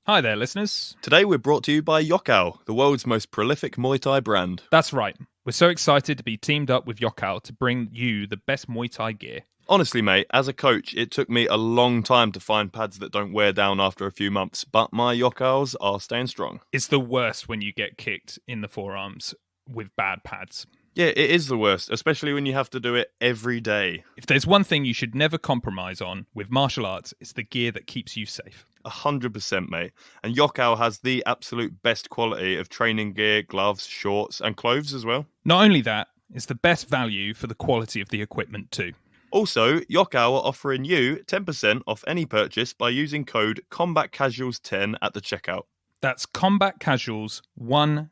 Hi there, listeners. Today we're brought to you by Yokkao, the world's most prolific Muay Thai brand. That's right. We're so excited to be teamed up with Yokkao to bring you the best Muay Thai gear. Honestly, mate, as a coach, it took me a long time to find pads that don't wear down after a few months, but my Yokkaos are staying strong. It's the worst when you get kicked in the forearms with bad pads. Yeah, it is the worst, especially when you have to do it every day. If there's one thing you should never compromise on with martial arts, it's the gear that keeps you safe. 100%, mate. And Yokkao has the absolute best quality of training gear, gloves, shorts, and clothes as well. Not only that, it's the best value for the quality of the equipment too. Also, Yokkao are offering you 10% off any purchase by using code CombatCasuals10 at the checkout. That's Combat Casuals 10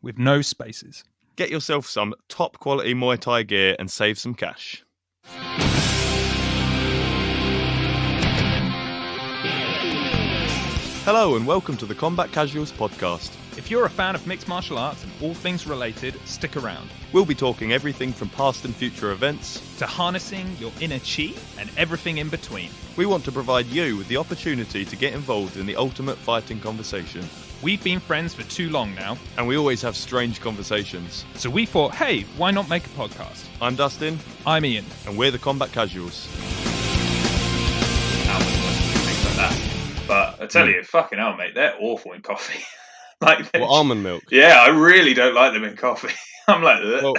with no spaces. Get yourself some top quality Muay Thai gear and save some cash. Hello and welcome to the Combat Casuals podcast. If you're a fan of mixed martial arts and all things related, stick around. We'll be talking everything from past and future events to harnessing your inner chi and everything in between. We want to provide you with the opportunity to get involved in the ultimate fighting conversation. We've been friends for too long now, and we always have strange conversations. So we thought, hey, why not make a podcast? I'm Dustin. I'm Ian. And we're the Combat Casuals. Things like that. But I tell you, fucking hell, mate, they're awful in coffee. Almond milk? Yeah, I really don't like them in coffee. I'm like, well,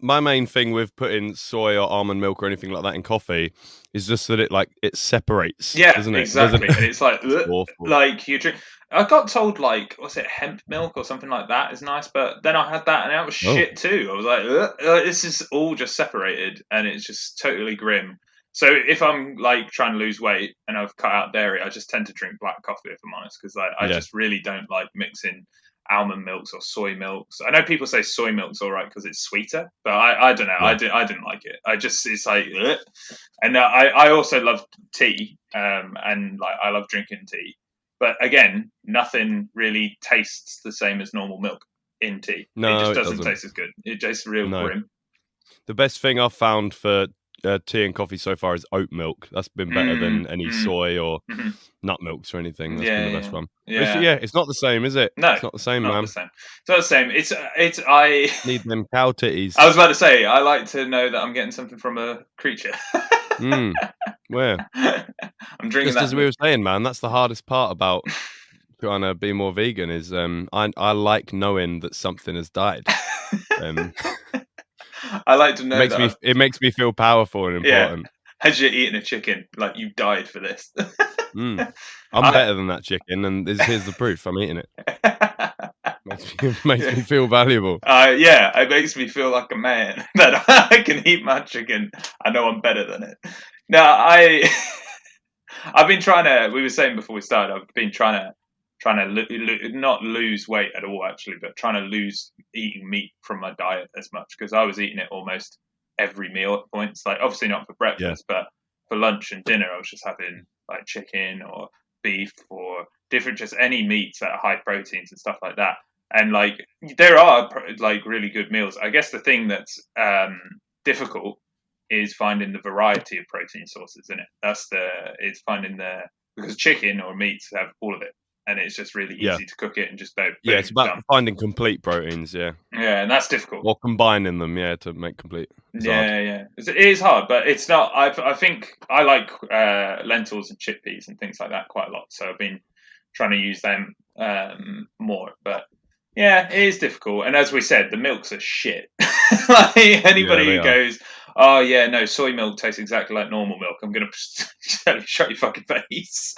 my main thing with putting soy or almond milk or anything like that in coffee is just that it separates. Yeah, doesn't it? Exactly. And it's like, awful. Like you drink. I got told was it hemp milk or something like that is nice, but then I had that and that was shit too. I was like, this is all just separated and it's just totally grim. So if I'm like trying to lose weight and I've cut out dairy, I just tend to drink black coffee if I'm honest, because I just really don't like mixing almond milks or soy milks. I know people say soy milk's all right because it's sweeter, but I don't know. Yeah. I didn't like it. It's like, ugh. And I also love tea, and like I love drinking tea. But again, nothing really tastes the same as normal milk in tea. No, it just doesn't taste as good. It tastes real grim. The best thing I've found for tea and coffee so far is oat milk. That's been better than any soy or nut milks or anything. That's been the best one. Yeah. It's not the same, is it? No, it's not the same, not man. The same. It's not the same. I need them cow titties. I was about to say, I like to know that I'm getting something from a creature. Where? I'm drinking just that. As we were saying, man, that's the hardest part about trying to be more vegan is I like knowing that something has died. I like to know it makes me feel powerful and important. Yeah. As you're eating a chicken, like you died for this. I'm better than that chicken, and here's the proof. I'm eating it. Makes me feel valuable. It makes me feel like a man that I can eat my chicken. I know I'm better than it. Now, I've been trying to. We were saying before we started, I've been trying to not lose weight at all, actually, but trying to lose eating meat from my diet as much, because I was eating it almost every meal at points. Like, obviously not for breakfast, but for lunch and dinner, I was just having like chicken or beef or different, just any meats that are high proteins and stuff like that. And like, there are like really good meals. I guess the thing that's difficult is finding the variety of protein sources in it. Because chicken or meats have all of it. And it's just really easy to cook it and just boom. Yeah, it's about finding complete proteins, Yeah, and that's difficult. Or combining them, to make complete. It's hard. It is hard, but it's not. I think I like lentils and chickpeas and things like that quite a lot. So I've been trying to use them more. But yeah, it is difficult. And as we said, the milks are shit. Like anybody who goes, oh yeah, no, soy milk tastes exactly like normal milk, I'm gonna shut your fucking face.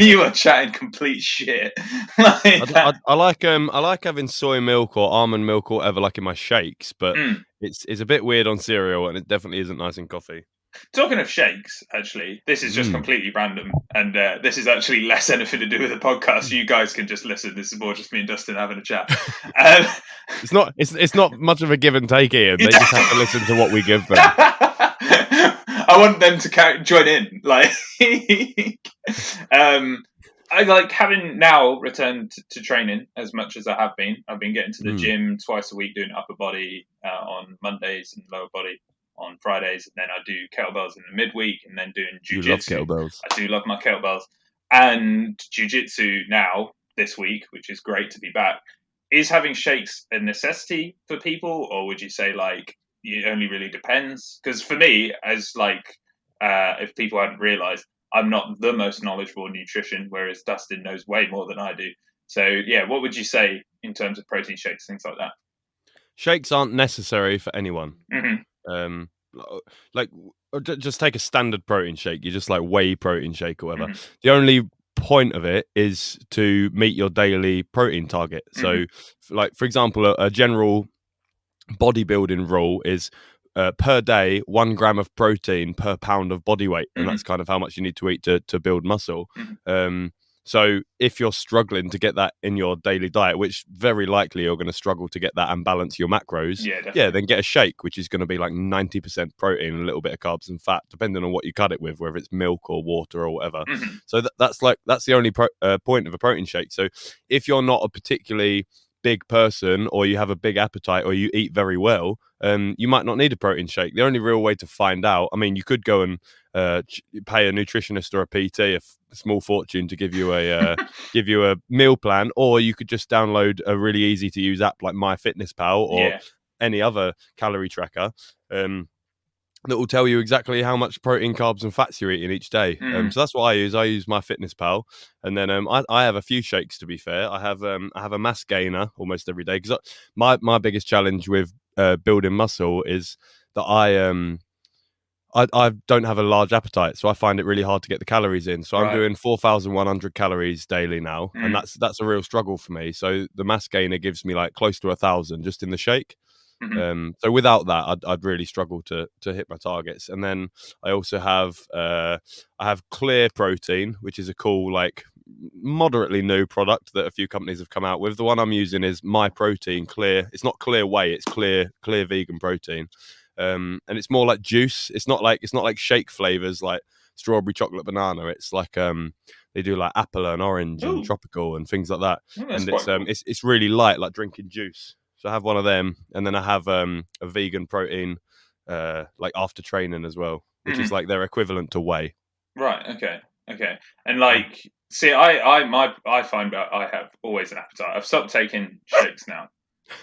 you are chatting complete shit. I like having soy milk or almond milk or whatever like in my shakes, but it's a bit weird on cereal, and it definitely isn't nice in coffee. Talking of shakes, actually, this is just completely random, and this is actually less anything to do with the podcast. You guys can just listen. This is more just me and Dustin having a chat. It's not much of a give and take here. They just have to listen to what we give them. I want them to join in. Like, I like having now returned to training as much as I have been. I've been getting to the gym twice a week, doing upper body on Mondays and lower body on Fridays, and then I do kettlebells in the midweek, and then doing jiu-jitsu. You love kettlebells. I do love my kettlebells. And jiu-jitsu now, this week, which is great to be back, is having shakes a necessity for people, or would you say like it only really depends? Because for me, as like if people hadn't realised, I'm not the most knowledgeable in nutrition, whereas Dustin knows way more than I do. So yeah, what would you say in terms of protein shakes, things like that? Shakes aren't necessary for anyone. Mm-hmm. Um, like just take a standard protein shake. You just like whey protein shake or whatever. Mm-hmm. The only point of it is to meet your daily protein target. So, like for example, a general bodybuilding rule is per day 1 gram of protein per pound of body weight, and that's kind of how much you need to eat to build muscle. So if you're struggling to get that in your daily diet, which very likely you're going to struggle to get that and balance your macros, then get a shake, which is going to be like 90% protein and a little bit of carbs and fat, depending on what you cut it with, whether it's milk or water or whatever. So that's the only point of a protein shake. So if you're not a particularly big person, or you have a big appetite, or you eat very well, you might not need a protein shake. The only real way to find out, I mean, you could go and pay a nutritionist or a PT a small fortune to give you a meal plan, or you could just download a really easy to use app like MyFitnessPal or any other calorie tracker. That will tell you exactly how much protein, carbs, and fats you're eating each day. So that's what I use. I use MyFitnessPal, and then I have a few shakes. To be fair, I have a mass gainer almost every day, because my biggest challenge with building muscle is that I don't have a large appetite, so I find it really hard to get the calories in. So I'm doing 4,100 calories daily now, and that's a real struggle for me. So the mass gainer gives me like close to 1,000 just in the shake. So without that, I'd really struggle to hit my targets. And then I also have I have Clear Protein, which is a cool, like moderately new product that a few companies have come out with. The one I'm using is My Protein Clear. It's not Clear Whey, it's clear vegan protein. And it's more like juice. It's not like shake flavors like strawberry, chocolate, banana. It's like they do like apple and orange and tropical and things like that. And it's really light, like drinking juice. So I have one of them, and then I have a vegan protein like after training as well, which is like their equivalent to whey. Right. Okay. And like, see, I find that I have always an appetite. I've stopped taking shakes now.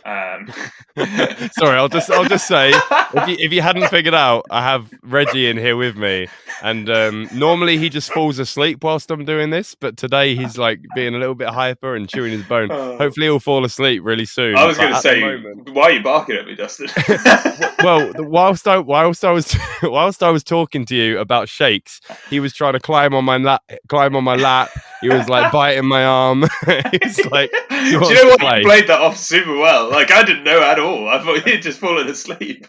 Sorry, I'll just say, if you hadn't figured out, I have Reggie in here with me, and normally he just falls asleep whilst I'm doing this, but today he's like being a little bit hyper and chewing his bone. Hopefully he'll fall asleep really soon. I was going to say, why are you barking at me, Dustin? Well, whilst I was talking to you about shakes, he was trying to climb on my lap. He was like biting my arm. He's like, do you know what? You played that off super well. Like, I didn't know at all. I thought he'd just fallen asleep.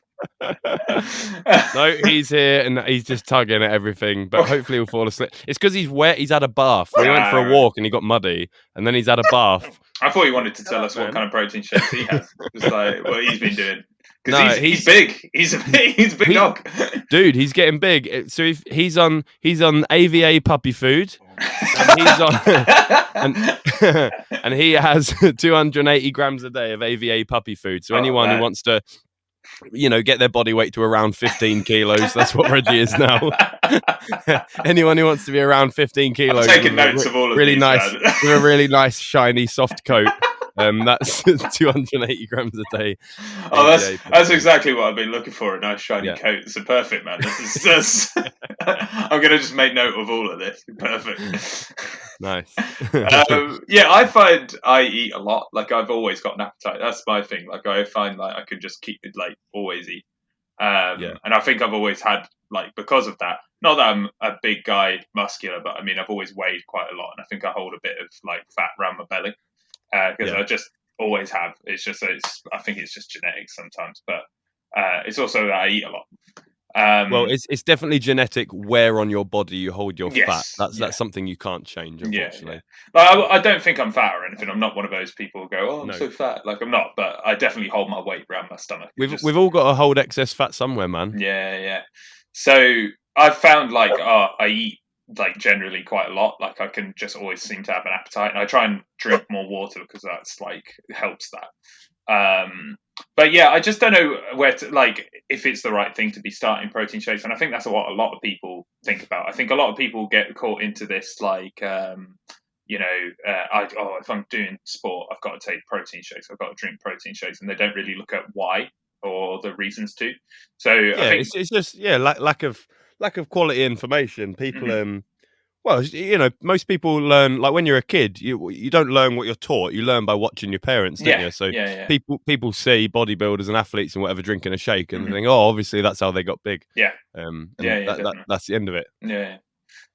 No, he's here and he's just tugging at everything, but hopefully he'll fall asleep. It's because he's wet. He's had a bath. We went for a walk and he got muddy, and then he's had a bath. I thought he wanted to tell us what kind of protein shakes he has. Just like what he's been doing. Because he's big. He's a big dog. Dude, he's getting big. So if he's on AVA puppy food, and he's on and he has 280 grams a day of AVA puppy food. So anyone who wants to, get their body weight to around 15 kilos, that's what Reggie is now. Anyone who wants to be around 15 kilos, I'm taking notes of all of really these, nice, with a really nice, shiny, soft coat. That's 280 grams a day. Oh, that's exactly what I've been looking for, a nice shiny coat. It's perfect, man. This I'm going to just make note of all of this. Perfect. Nice. I find I eat a lot. Like, I've always got an appetite. That's my thing. Like, I find like I could just keep it, like, always eat. And I think I've always had, like, because of that, not that I'm a big guy, muscular, but I mean, I've always weighed quite a lot, and I think I hold a bit of, like, fat around my belly. Because I just always have. I think it's just genetics sometimes, but it's also that I eat a lot. Well, it's definitely genetic where on your body you hold your fat. That's something you can't change, unfortunately. Yeah. I don't think I'm fat or anything. I'm not one of those people who go, "Oh, I'm so fat." Like, I'm not, but I definitely hold my weight around my stomach. We've all got to hold excess fat somewhere, man. Yeah. So I've found like I eat like generally quite a lot. Like, I can just always seem to have an appetite, and I try and drink more water because that's like helps that. But yeah, I just don't know where to, like, if it's the right thing to be starting protein shakes. And I think that's what a lot of people think about. I think a lot of people get caught into this, like, if I'm doing sport, I've got to take protein shakes. I've got to drink protein shakes, and they don't really look at why or the reasons to. So I Yeah, think, it's just lack of quality information. People mhm. well, most people learn like when you're a kid. You don't learn what you're taught. You learn by watching your parents, don't Yeah, you? So yeah, people see bodybuilders and athletes and whatever drinking a shake, and they hmm think, oh, obviously that's how they got big. yeah, And yeah, definitely, that's the end of it. yeah.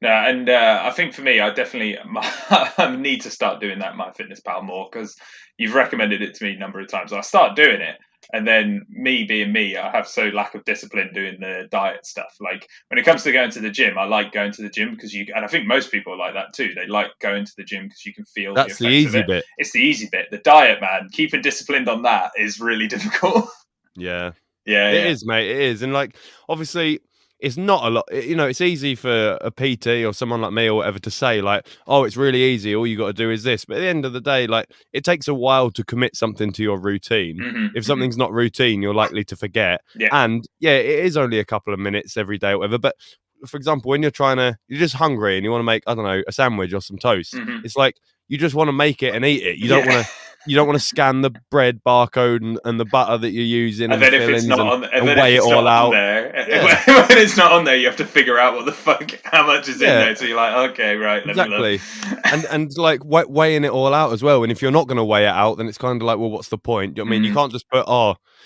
No, and I think for me, I definitely I need to start doing that MyFitnessPal more, because you've recommended it to me a number of times. I start doing it, and then me being me, I have so lack of discipline doing the diet stuff. Like when it comes to going to the gym, I like going to the gym because and I think most people are like that too. They like going to the gym because you can feel the That's the effects of easy it. bit. It's the easy bit. The diet, man, keeping disciplined on that is really difficult. Yeah. Yeah, It yeah. is, mate. It is. And like, obviously, it's not a lot. It's easy for a PT or someone like me or whatever to say, like, oh, it's really easy. All you got to do is this. But at the end of the day, like, it takes a while to commit something to your routine. If Hmm. something's not routine, you're likely to forget. Yeah. And yeah, it is only a couple of minutes every day or whatever. But for example, when you're just hungry and you want to make, I don't know, a sandwich or some toast, Hmm. it's like you just want to make it and eat it. Yeah. You don't want to scan the bread barcode and the butter that you're using And and the then if it's fillings not on, and and then if weigh it it's not all on out. there, Yeah, when it's not on there, you have to figure out what the fuck, how much is in yeah, there. So you're like, okay, right, let me look. exactly. And like weighing it all out as well. And if you're not going to weigh it out, then it's kind of like, well, what's the point? I mean, you Mhm. can't just put,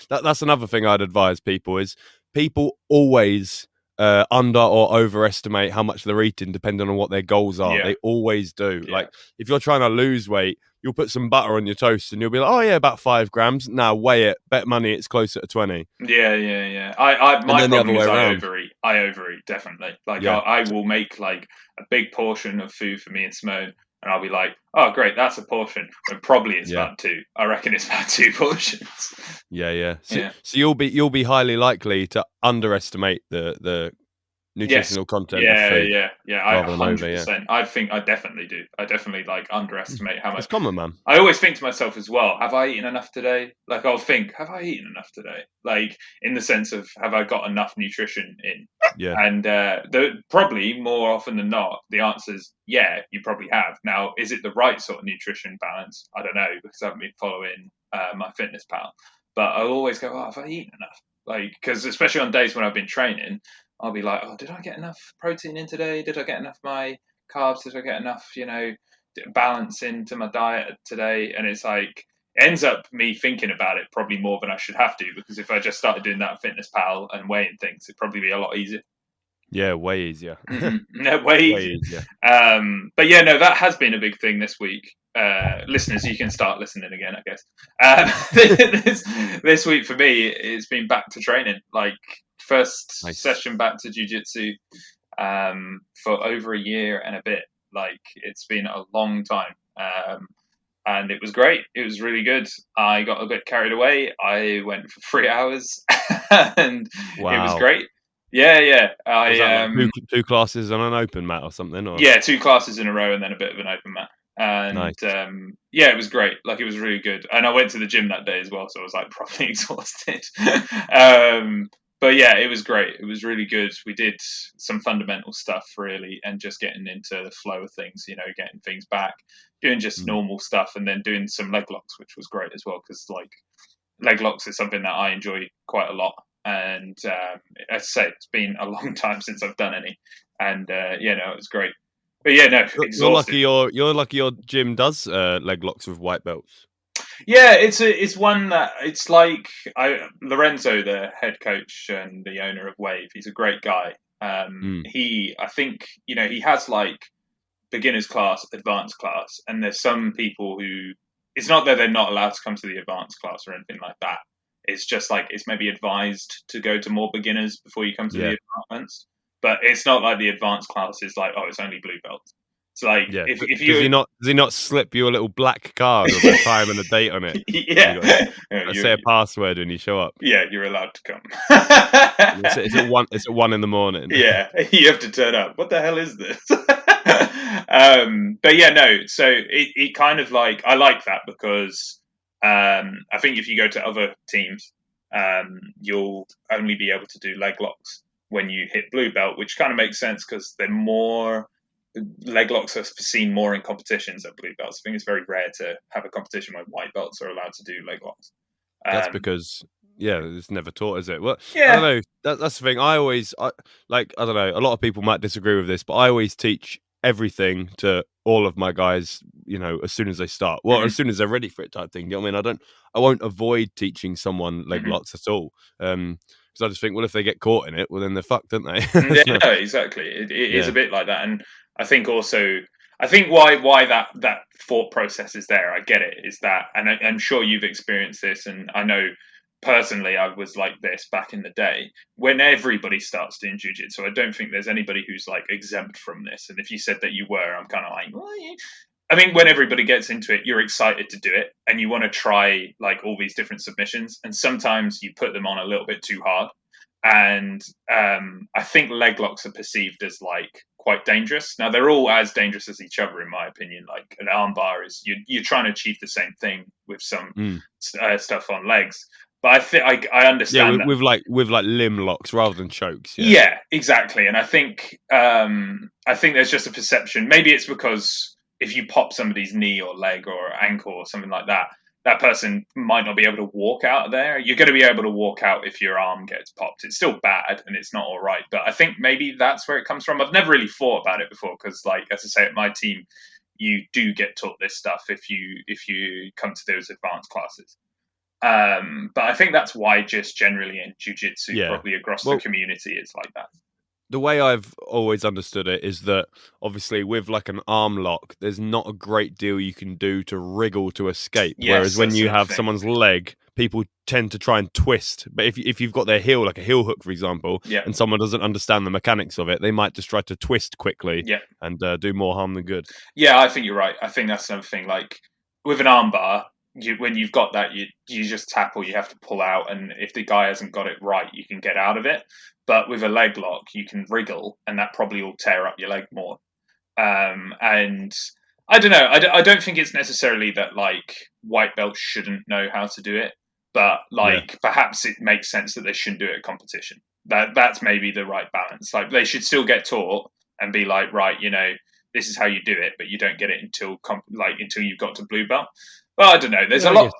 that's another thing I'd advise people is people always under or overestimate how much they're eating depending on what their goals are. Yeah, They always do. yeah, Like if you're trying to lose weight, you'll put some butter on your toast and you'll be like, oh yeah, about 5 grams. Now weigh it, bet money it's closer to 20. yeah. I And my then the other problem way is I around. overeat. I overeat, definitely. Like Yeah. I will make like a big portion of food for me and Simone, and I'll be like, oh great, that's a portion. When probably it's Yeah. about two. I reckon it's about two portions. Yeah. So, Yeah. so you'll be highly likely to underestimate the Yes. nutritional content of Yeah, food yeah, yeah. I rather than over. Yeah, 100%. I think I definitely do. I definitely like Mm. underestimate how It's much. common, man. I always think to myself as well, have I eaten enough today? Like I'll think, have I eaten enough today? Like in the sense of, have I got enough nutrition in? Yeah, And probably more often than not, the answer is yeah, you probably have. Now, is it the right sort of nutrition balance? I don't know, because I haven't been following my fitness pal. But I'll always go, oh, have I eaten enough? Like, because especially on days when I've been training, I'll be like, oh, did I get enough protein in today? Did I get enough my carbs? Did I get enough, balance into my diet today? And it's like, it ends up me thinking about it probably more than I should have to, because if I just started doing that at Fitness Pal and weighing things, it'd probably be a lot easier. yeah, way easier. No, way Way easier. easier. But yeah, no, that has been a big thing this week. Listeners, you can start listening again, I guess. This week for me, it's been back to training. Like first Nice. session back to jiu-jitsu for over a year and a bit. Like it's been a long time. And it was great. It was really good. I got a bit carried away. I went for 3 hours, and it was Wow. great. Yeah. Was that I like two classes on an open mat or something? Or Yeah, two classes in a row and then a bit of an open mat. And nice. yeah, it was great. Like it was really good. And I went to the gym that day as well, so I was like properly exhausted. But yeah, it was great. It was really good. We did some fundamental stuff really, and just getting into the flow of things. Getting things back, doing just Mm. normal stuff, and then doing some leg locks, which was great as well, because like leg locks is something that I enjoy quite a lot. And as I say, it's been a long time since I've done any, and it was great. But yeah, no, You're exhausted. lucky. You're lucky. Your gym does leg locks with white belts. Yeah, it's one that it's like Lorenzo, the head coach and the owner of Wave. He's a great guy. Mm. I think he has like beginners class, advanced class, and there's some people who it's not that they're not allowed to come to the advanced class or anything like that. It's just like it's maybe advised to go to more beginners before you come to Yeah, the advanced. But it's not like the advanced class is like, oh, it's only blue belts. It's like yeah. if Does you he not slip you a little black card with a time and a date on it? And you yeah, got to say a password when you show up. you're allowed to come. It's at one. It's at 1 in the morning. Yeah, you have to turn up. What the hell is this? But yeah, no. So it kind of like I like that because I think if you go to other teams, you'll only be able to do leg locks when you hit blue belt, which kind of makes sense because they're more leg locks are seen more in competitions at blue belts. I think it's very rare to have a competition where white belts are allowed to do leg locks. That's because it's never taught, is it? Well, Yeah. I don't know. That's the thing. I don't know. A lot of people might disagree with this, but I always teach everything to all of my guys. As soon as they start, as soon as they're ready for it, type thing. You know what I mean? I won't avoid teaching someone leg locks at all. Because I just think, well, if they get caught in it, well, then they're fucked, don't they? Yeah, no, exactly. It is a bit like that, and I think also, why that thought process is there. I get it. Is that, and I'm sure you've experienced this, and I know personally I was like this back in the day when everybody starts doing jiu-jitsu. I don't think there's anybody who's like exempt from this. And if you said that you were, I'm kind of like, well, I think when everybody gets into it, you're excited to do it and you want to try like all these different submissions. And sometimes you put them on a little bit too hard. And I think leg locks are perceived as like quite dangerous. Now they're all as dangerous as each other, in my opinion. Like an arm bar is you're trying to achieve the same thing with some stuff on legs. But I think I understand with like limb locks rather than chokes. Yeah, exactly. And I think there's just a perception. Maybe it's because if you pop somebody's knee or leg or ankle or something like that, that person might not be able to walk out of there. You're going to be able to walk out if your arm gets popped. It's still bad and it's not all right. But I think maybe that's where it comes from. I've never really thought about it before because, like, as I say, at my team, you do get taught this stuff if you come to those advanced classes. But I think that's why just generally in jiu-jitsu, probably across the community, it's like that. The way I've always understood it is that obviously with like an arm lock, there's not a great deal you can do to wriggle to escape. Yes, whereas when you have someone's leg, people tend to try and twist. But if you've got their heel, like a heel hook, for example, and someone doesn't understand the mechanics of it, they might just try to twist quickly and do more harm than good. Yeah, I think you're right. I think that's another thing. Like with an arm bar, when you've got that, you just tap or you have to pull out. And if the guy hasn't got it right, you can get out of it. But with a leg lock, you can wriggle, and that probably will tear up your leg more. And I don't know. I don't think it's necessarily that like white belts shouldn't know how to do it, but like perhaps it makes sense that they shouldn't do it at competition. That's maybe the right balance. Like they should still get taught and be like, right, this is how you do it, but you don't get it until you've got to blue belt. Well, I don't know. There's a lot.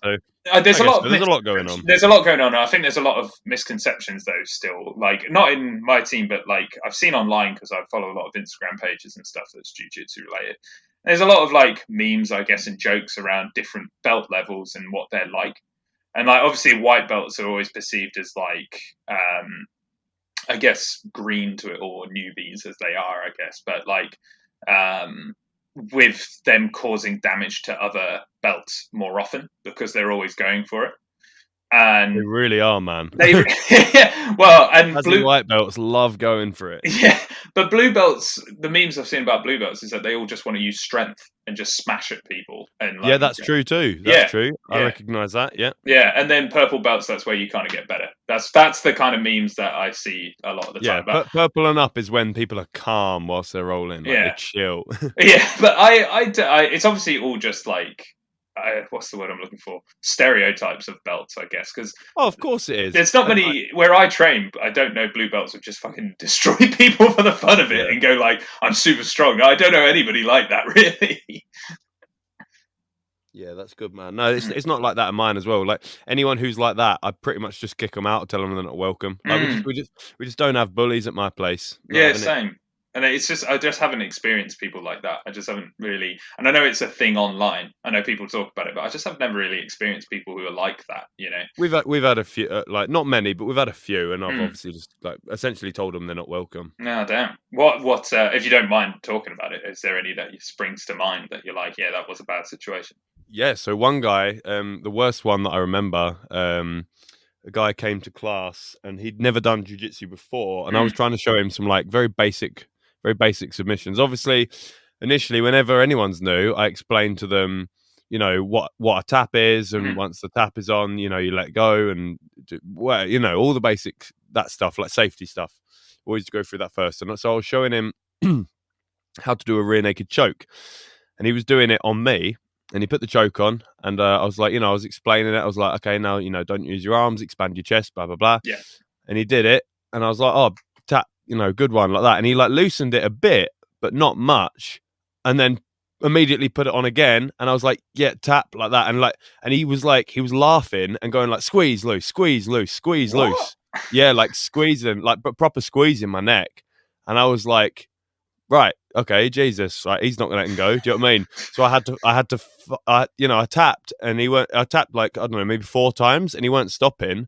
There's a lot going on. There's a lot going on. I think there's a lot of misconceptions, though. Still, like not in my team, but like I've seen online because I follow a lot of Instagram pages and stuff that's jiu-jitsu related. There's a lot of like memes, I guess, and jokes around different belt levels and what they're like. And like obviously, white belts are always perceived as like, I guess, green to it or newbies as they are, I guess. But like, with them causing damage to other belts more often because they're always going for it. And they really are, man. Well, and white belts love going for it. Yeah, but blue belts, the memes I've seen about blue belts is that they all just want to use strength and just smash at people. And like, that's true too. That's true. I recognize that. Yeah. Yeah, and then purple belts, that's where you kind of get better. That's the kind of memes that I see a lot of the time. But purple and up is when people are calm whilst they're rolling. Like they chill. Yeah, but I it's obviously all just like. What's the word I'm looking for? Stereotypes of belts, I guess. Because of course it is. There's not many where I train. I don't know blue belts would just fucking destroy people for the fun of it and go like, "I'm super strong." I don't know anybody like that, really. Yeah, that's good, man. No, it's not like that in mine as well. Like anyone who's like that, I pretty much just kick them out, tell them they're not welcome. Like we just don't have bullies at my place. Yeah, same. And it's just, I just haven't experienced people like that. I just haven't really, and I know it's a thing online. I know people talk about it, but I just have never really experienced people who are like that. We've had a few, like not many, but we've had a few, and I've obviously just like essentially told them they're not welcome. No, damn. What? If you don't mind talking about it, is there any that springs to mind that you're like, yeah, that was a bad situation? Yeah. So one guy, the worst one that I remember, a guy came to class and he'd never done jiu-jitsu before, and I was trying to show him some like very basic submissions. Obviously, initially, whenever anyone's new, I explain to them, what a tap is, and once the tap is on, you let go and all the basic that stuff, like safety stuff. Always go through that first. And so I was showing him how to do a rear naked choke, and he was doing it on me. And he put the choke on, and I was like, I was explaining it. I was like, okay, now, don't use your arms, expand your chest, blah, blah, blah. Yeah. And he did it. And I was like, oh, tap, good one, like that. And he like loosened it a bit, but not much. And then immediately put it on again. And I was like, yeah, tap, like that. And he was laughing and going like, squeeze loose, squeeze loose, squeeze What? loose. Yeah, like squeezing, like proper squeezing my neck. And I was like, right, okay, Jesus, like he's not gonna let him go. Do you know what I mean? So I tapped, and I tapped like, I don't know, maybe 4 times, and he weren't stopping.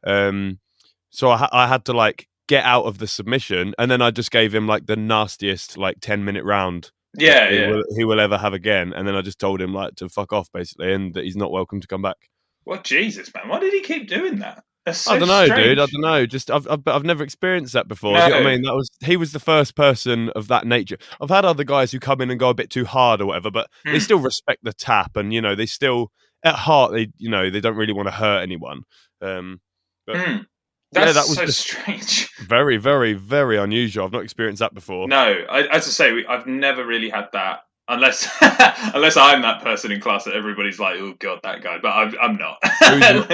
So I had to like get out of the submission, and then I just gave him like the nastiest like 10-minute round. Yeah, he will ever have again. And then I just told him like to fuck off basically, and that he's not welcome to come back. Well, Jesus, man, why did he keep doing that? That's so I don't know, strange. dude. I don't know. Just I've never experienced that before. No. Do you know what I mean? He was the first person of that nature. I've had other guys who come in and go a bit too hard or whatever, but they still respect the tap, and they still at heart they don't really want to hurt anyone. But That's that was so strange. Very, very, very unusual. I've not experienced that before. No, as I say, I've never really had that. Unless I'm that person in class that everybody's like, oh god, that guy, but I'm not.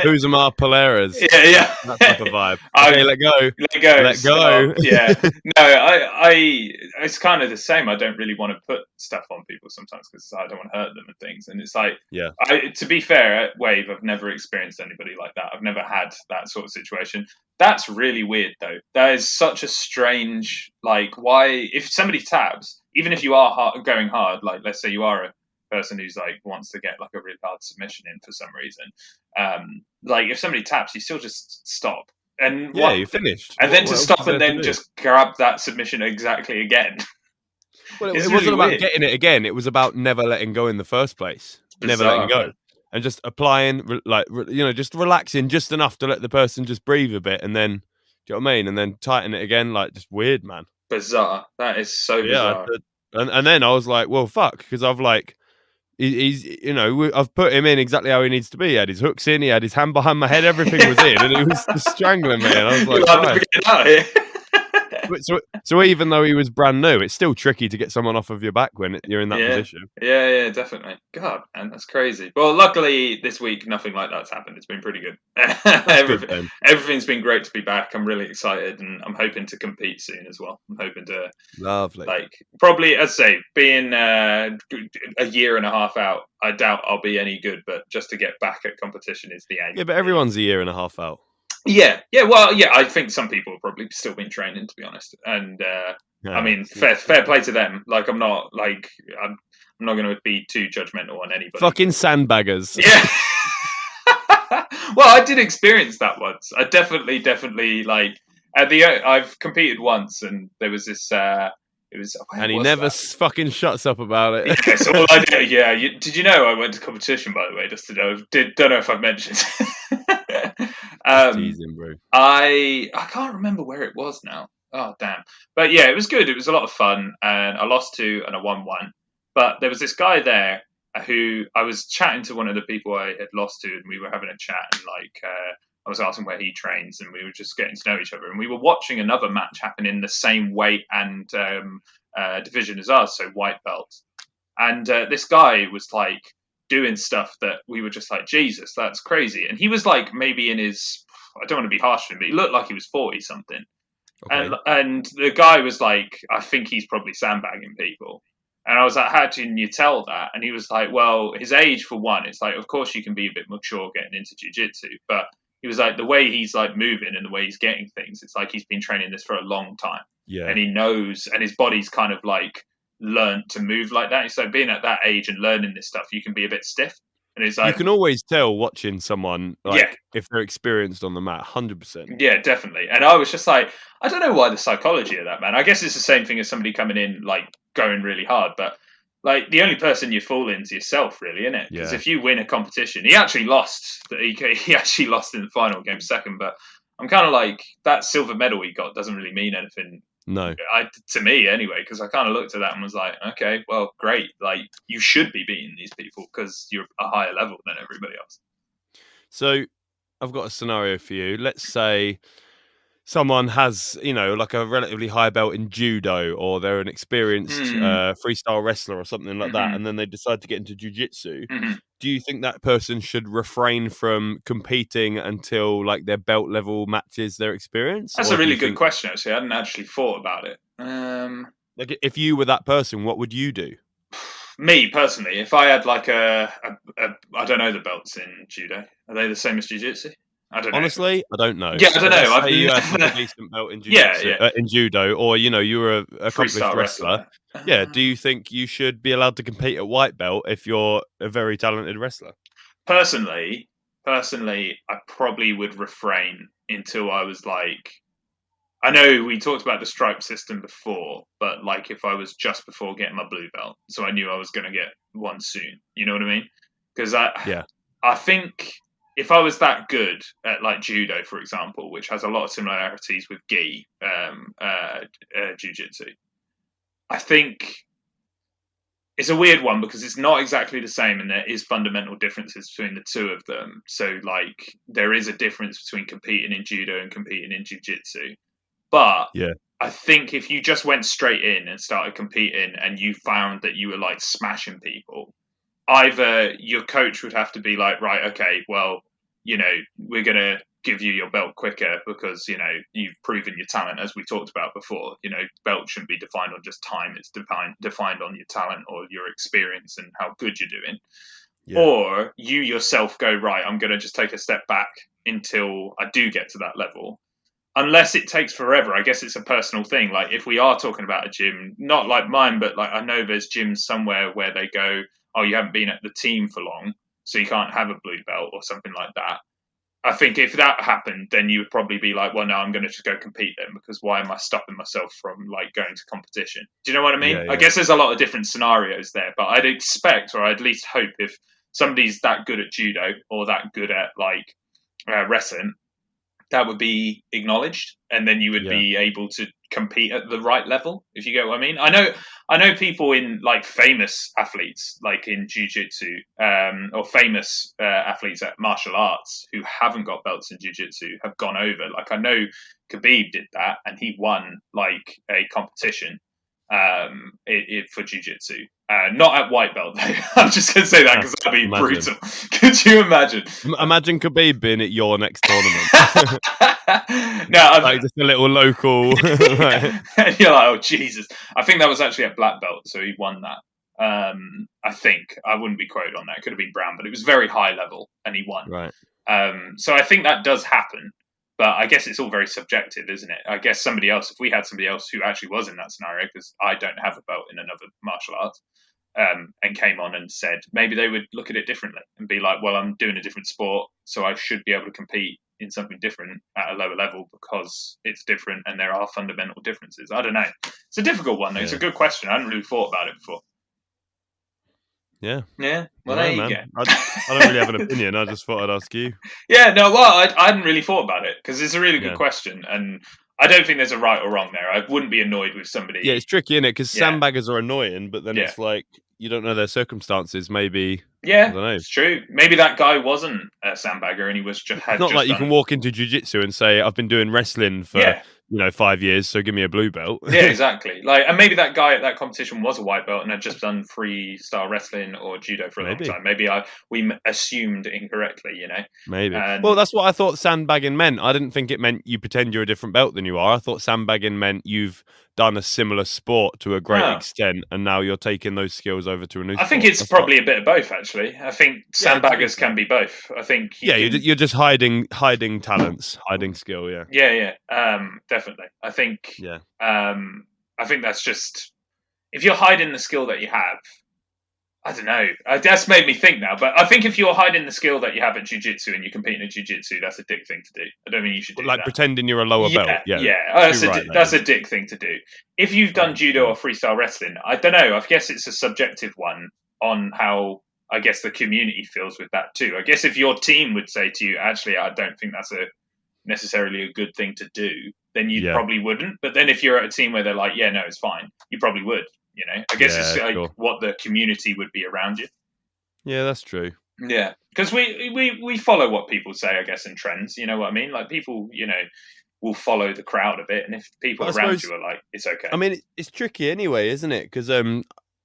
Who's Amar Polaris? Yeah. That type of vibe. Okay, let go. Stop. Yeah. No, it's kind of the same. I don't really want to put stuff on people sometimes because I don't want to hurt them and things. And it's like, yeah. To be fair, at Wave, I've never experienced anybody like that. I've never had that sort of situation. That's really weird, though. That is such a strange, like, why, if somebody taps, even if you are going hard, like, let's say you are a person who's, like, wants to get, like, a really hard submission in for some reason, like, if somebody taps, you still just stop. And you're finished. And then to stop and then just grab that submission exactly again. Well, it wasn't about getting it again. It was about never letting go in the first place. Never letting go. Man. And just applying, just relaxing just enough to let the person just breathe a bit. And then, do you know what I mean? And then tighten it again. Like, just weird, man. Bizarre. That is so bizarre. And then I was like, well, fuck. Because I've like, he's I've put him in exactly how he needs to be. He had his hooks in. He had his hand behind my head. Everything was in. And he was just strangling me. And I was like, get out here. So even though he was brand new, it's still tricky to get someone off of your back when you're in that position. Yeah, definitely. God, man, that's crazy. Well, luckily this week nothing like that's happened. It's been pretty good. Everything's been great to be back. I'm really excited, and I'm hoping to compete soon as well. I'm hoping to lovely, like probably, as I say, being a year and a half out. I doubt I'll be any good, but just to get back at competition is the aim. Yeah, but everyone's a year and a half out. Yeah. Well, yeah. I think some people have probably still been training, to be honest. And I mean, fair play to them. Like, I'm not going to be too judgmental on anybody. Fucking sandbaggers. Yeah. Well, I did experience that once. I definitely like I've competed once, and there was this. And he never fucking shuts up about it. Yeah, so all I did, yeah. Did you know I went to competition, by the way? Just to know, don't know if I've mentioned. Teasing, bro. I can't remember where it was now. Oh damn! But yeah, it was good. It was a lot of fun, and I lost 2 and I won 1. But there was this guy there who I was chatting to, one of the people I had lost to, and we were having a chat, and like I was asking where he trains, and we were just getting to know each other. And we were watching another match happen in the same weight and division as us, so white belt. And this guy was like doing stuff that we were just like, Jesus, that's crazy. And he was like maybe in his, I don't want to be harsh to him, but he looked like he was 40 something. Okay. And the guy was like, I think he's probably sandbagging people. And I was like, how can you tell that? And he was like, well, his age for one, it's like, of course you can be a bit mature getting into jiu-jitsu, but he was like, the way he's like moving and the way he's getting things, it's like he's been training this for a long time. Yeah. And he knows, and his body's kind of like learned to move like that. So being at that age and learning this stuff, you can be a bit stiff. And it's like, you can always tell watching someone if they're experienced on the mat, 100%. Yeah, definitely. And I was just like, I don't know why the psychology of that, man. I guess it's the same thing as somebody coming in like going really hard, but like the only person you fall in is yourself, really, isn't it? Because if you win a competition, he actually lost. He actually lost in the final game second, but I'm kind of like, that silver medal he got doesn't really mean anything. No, to me anyway, because I kind of looked at that and was like, okay, well, great. Like, you should be beating these people because you're a higher level than everybody else. So I've got a scenario for you. Let's say someone has, like a relatively high belt in judo, or they're an experienced freestyle wrestler or something like that, and then they decide to get into jiu-jitsu, do you think that person should refrain from competing until like their belt level matches their experience? That's Or a do really you good think, question, actually. I hadn't actually thought about it. like, if you were that person, what would you do? Me personally, if I had like I don't know the belts in judo. Are they the same as jiu-jitsu? I don't know. Honestly, I don't know. Yeah, I don't But let's know. say you had like a decent belt in jiu-jitsu, Yeah. in judo, or you were a accomplished Freestyle wrestler. wrestler. Yeah, do you think you should be allowed to compete at white belt if you're a very talented wrestler? Personally, I probably would refrain until I was like. I know we talked about the stripe system before, but like if I was just before getting my blue belt, so I knew I was going to get one soon. You know what I mean? Because Yeah. I think if I was that good at like judo, for example, which has a lot of similarities with gi, jiu-jitsu, I think it's a weird one because it's not exactly the same, and there is fundamental differences between the two of them. So like there is a difference between competing in judo and competing in jiu-jitsu. But Yeah. I think if you just went straight in and started competing and you found that you were like smashing people, either your coach would have to be like, right, okay, well, we're going to give you your belt quicker because, you've proven your talent, as we talked about before. Belt shouldn't be defined on just time. It's defined on your talent or your experience and how good you're doing. Yeah. Or you yourself go, right, I'm going to just take a step back until I do get to that level. Unless it takes forever. I guess it's a personal thing. Like if we are talking about a gym, not like mine, but like I know there's gyms somewhere where they go, oh, you haven't been at the team for long, so you can't have a blue belt or something like that. I think if that happened, then you would probably be like, well, no, I'm going to just go compete then, because why am I stopping myself from like going to competition? Do you know what I mean? Yeah, I guess there's a lot of different scenarios there, but I'd expect, or I'd at least hope, if somebody's that good at judo or that good at like wrestling, that would be acknowledged, and then you would Yeah. be able to compete at the right level, if you get what I mean. I know people in like famous athletes, like in jiu-jitsu, or famous athletes at martial arts who haven't got belts in jiu-jitsu have gone over. Like I know Khabib did that, and he won like a competition for jiu-jitsu. Not at white belt though. I'm just going to say that because that'd be brutal. Could you imagine? Imagine Khabib being at your next tournament. No, like just a little local. And you're like, oh Jesus! I think that was actually at black belt, so he won that. I think I wouldn't be quoted on that. It could have been brown, but it was very high level, and he won. Right. So I think that does happen, but I guess it's all very subjective, isn't it? I guess somebody else, if we had somebody else who actually was in that scenario, because I don't have a belt in another martial art, and came on and said, maybe they would look at it differently and be like, well, I'm doing a different sport, so I should be able to compete in something different at a lower level because it's different and there are fundamental differences. I don't know. It's a difficult one, though. Yeah. It's a good question. I hadn't really thought about it before. Yeah. Yeah. Well, there you go. I don't really have an opinion. I just thought I'd ask you. Yeah. No. Well, I hadn't really thought about it because it's a really good question, and I don't think there's a right or wrong there. I wouldn't be annoyed with somebody. Yeah, it's tricky, isn't it? Because sandbaggers are annoying, but then it's like you don't know their circumstances. Maybe. Yeah, I don't know. It's true. Maybe that guy wasn't a sandbagger and he was just. It's not like you can walk into jiu-jitsu and say, "I've been doing wrestling for 5 years, so give me a blue belt." Yeah, exactly. Like, and maybe that guy at that competition was a white belt and had just done freestyle wrestling or judo for a long time. Maybe we assumed incorrectly, Maybe. Well, that's what I thought sandbagging meant. I didn't think it meant you pretend you're a different belt than you are. I thought sandbagging meant you've done a similar sport to a great extent, and now you're taking those skills over to a new sport. I think it's probably a bit of both, actually. I think sandbaggers can be both. I think you're just hiding talents, hiding skill. Yeah, definitely. I think I think that's just, if you're hiding the skill that you have, I don't know. That's made me think now, but I think if you're hiding the skill that you have at jiu-jitsu and you're competing in jiu-jitsu, that's a dick thing to do. I don't think you should do that. Pretending you're a lower belt. Yeah. That's a dick thing to do. If you've done judo or freestyle wrestling, I don't know. I guess it's a subjective one on how, I guess, the community feels with that too. I guess if your team would say to you, actually, I don't think that's necessarily a good thing to do, then you probably wouldn't. But then if you're at a team where they're like, yeah, no, it's fine, you probably would. I guess it's like what the community would be around you. Yeah, that's true. Yeah, because we follow what people say, I guess, in trends. You know what I mean? Like people, will follow the crowd a bit, and if people But I around suppose, you are like, it's okay. I mean, it's tricky anyway, isn't it? Because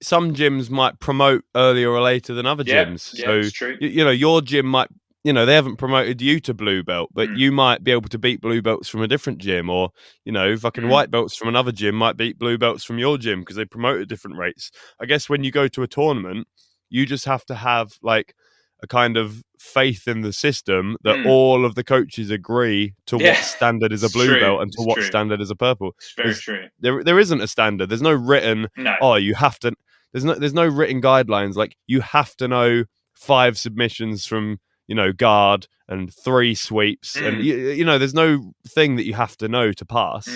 some gyms might promote earlier or later than other gyms. Yeah, So it's true. you know, your gym might, you know, they haven't promoted you to blue belt, but you might be able to beat blue belts from a different gym, or you know, fucking white belts from another gym might beat blue belts from your gym because they promote at different rates. I guess when you go to a tournament, you just have to have like a kind of faith in the system that all of the coaches agree to what standard is a blue belt and to what standard is a purple. It's very true. There isn't a standard. There's no written. No. Oh, you have to. There's no written guidelines. Like you have to know 5 submissions from, you know, guard and 3 sweeps, and you know, there's no thing that you have to know to pass.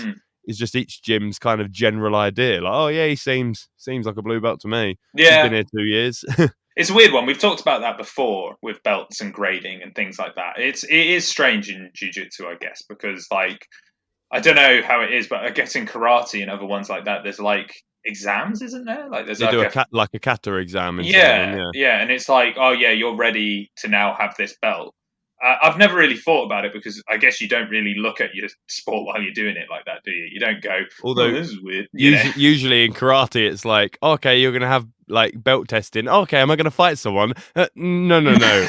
It's just each gym's kind of general idea. Like, oh yeah, he seems like a blue belt to me. Yeah, he's been here 2 years. It's a weird one. We've talked about that before with belts and grading and things like that. It is strange in jiu-jitsu, I guess, because like I don't know how it is, but I guess in karate and other ones like that, there's like exams, isn't there? Like there's they like do a kata exam. Yeah, and it's like, oh yeah, you're ready to now have this belt. I've never really thought about it because I guess you don't really look at your sport while you're doing it like that, do you? You don't go, although this is weird. Usually in karate, it's like, okay, you're going to have like belt testing. Okay, am I going to fight someone? No. No.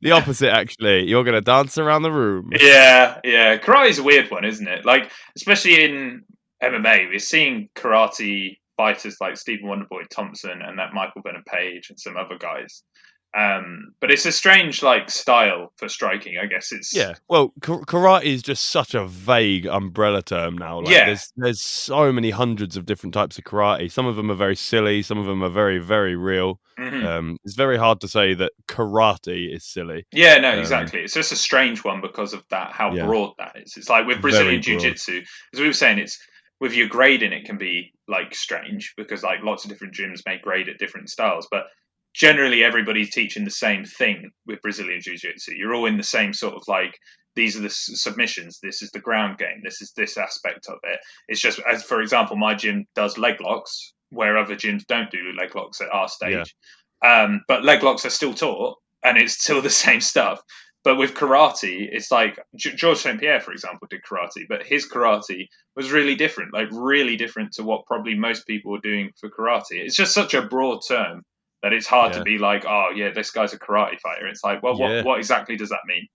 The opposite, actually. You're going to dance around the room. Yeah. Karate's a weird one, isn't it? Like, especially in MMA, we're seeing karate fighters like Stephen Wonderboy Thompson and that Michael Bennett Page and some other guys. But it's a strange like style for striking. I guess it's Well, karate is just such a vague umbrella term now. Like, there's so many hundreds of different types of karate. Some of them are very silly. Some of them are very, very real. It's very hard to say that karate is silly. Yeah, no, exactly. It's just a strange one because of that, how broad that is. It's like with Brazilian Jiu-Jitsu, as we were saying, it's with your grading, it can be like strange because like lots of different gyms may grade at different styles, but generally everybody's teaching the same thing with Brazilian Jiu-Jitsu. You're all in the same sort of like, these are the submissions, this is the ground game, this is this aspect of it. It's just, as for example, my gym does leg locks, where other gyms don't do leg locks at our stage. But leg locks are still taught, and it's still the same stuff. But with karate, it's like George St. Pierre, for example, did karate, but his karate was really different, like really different to what probably most people are doing for karate. It's just such a broad term that it's hard to be like, oh yeah, this guy's a karate fighter. It's like, well, what exactly does that mean?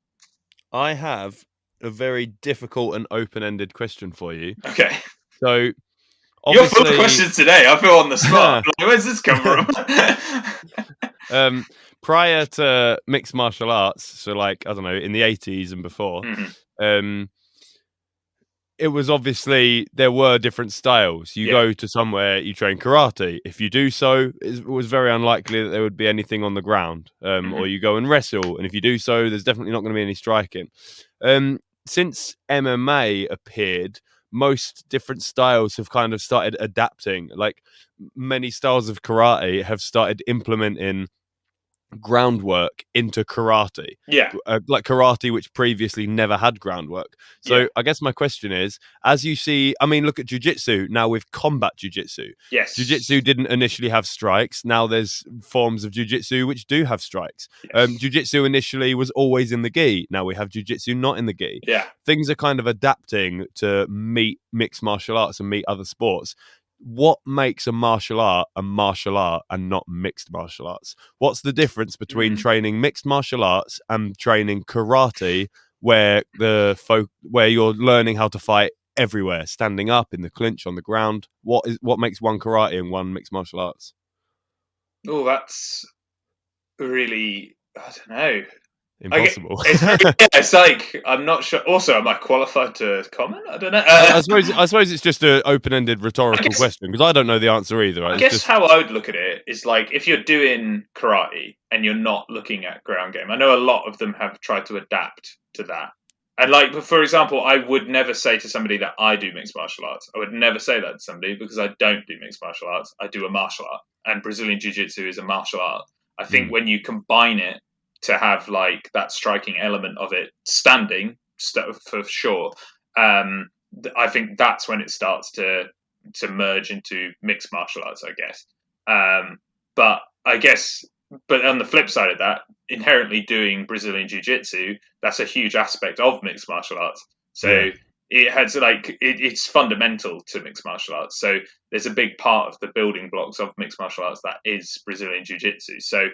I have a very difficult and open-ended question for you. Okay. So, you're full of questions today. I feel on the spot. Like, where's this come from? Prior to mixed martial arts, so like, I don't know, in the 80s and before, it was obviously, there were different styles. You go to somewhere, you train karate. If you do so, it was very unlikely that there would be anything on the ground. Or you go and wrestle, and if you do so, there's definitely not going to be any striking. Since MMA appeared, most different styles have kind of started adapting. Like, many styles of karate have started implementing groundwork into karate, like karate which previously never had groundwork. So I guess my question is, as you see, I mean, look at jiu-jitsu now with combat jiu-jitsu. Jiu-jitsu didn't initially have strikes. Now there's forms of jiu-jitsu which do have strikes. Jiu-jitsu initially was always in the gi. Now we have jiu-jitsu not in the gi. Things are kind of adapting to meet mixed martial arts and meet other sports. What makes a martial art and not mixed martial arts? What's the difference between training mixed martial arts and training karate, where you're learning how to fight everywhere, standing up, in the clinch, on the ground? What makes one karate and one mixed martial arts? Oh, that's really, I don't know. Impossible. It's like, I'm not sure. Also, am I qualified to comment? I don't know. I suppose it's just an open-ended rhetorical question, because I don't know the answer either. I guess how I would look at it is like, if you're doing karate and you're not looking at ground game, I know a lot of them have tried to adapt to that. And like, for example, I would never say to somebody that I do mixed martial arts. I would never say that to somebody, because I don't do mixed martial arts. I do a martial art, and Brazilian Jiu-Jitsu is a martial art. I think when you combine it to have like that striking element of it, standing for sure, I think that's when it starts to merge into mixed martial arts, I guess. But on the flip side of that, inherently doing Brazilian Jiu-Jitsu, that's a huge aspect of mixed martial arts. So Yeah. it has it's fundamental to mixed martial arts. So there's a big part of the building blocks of mixed martial arts that is Brazilian Jiu-Jitsu. So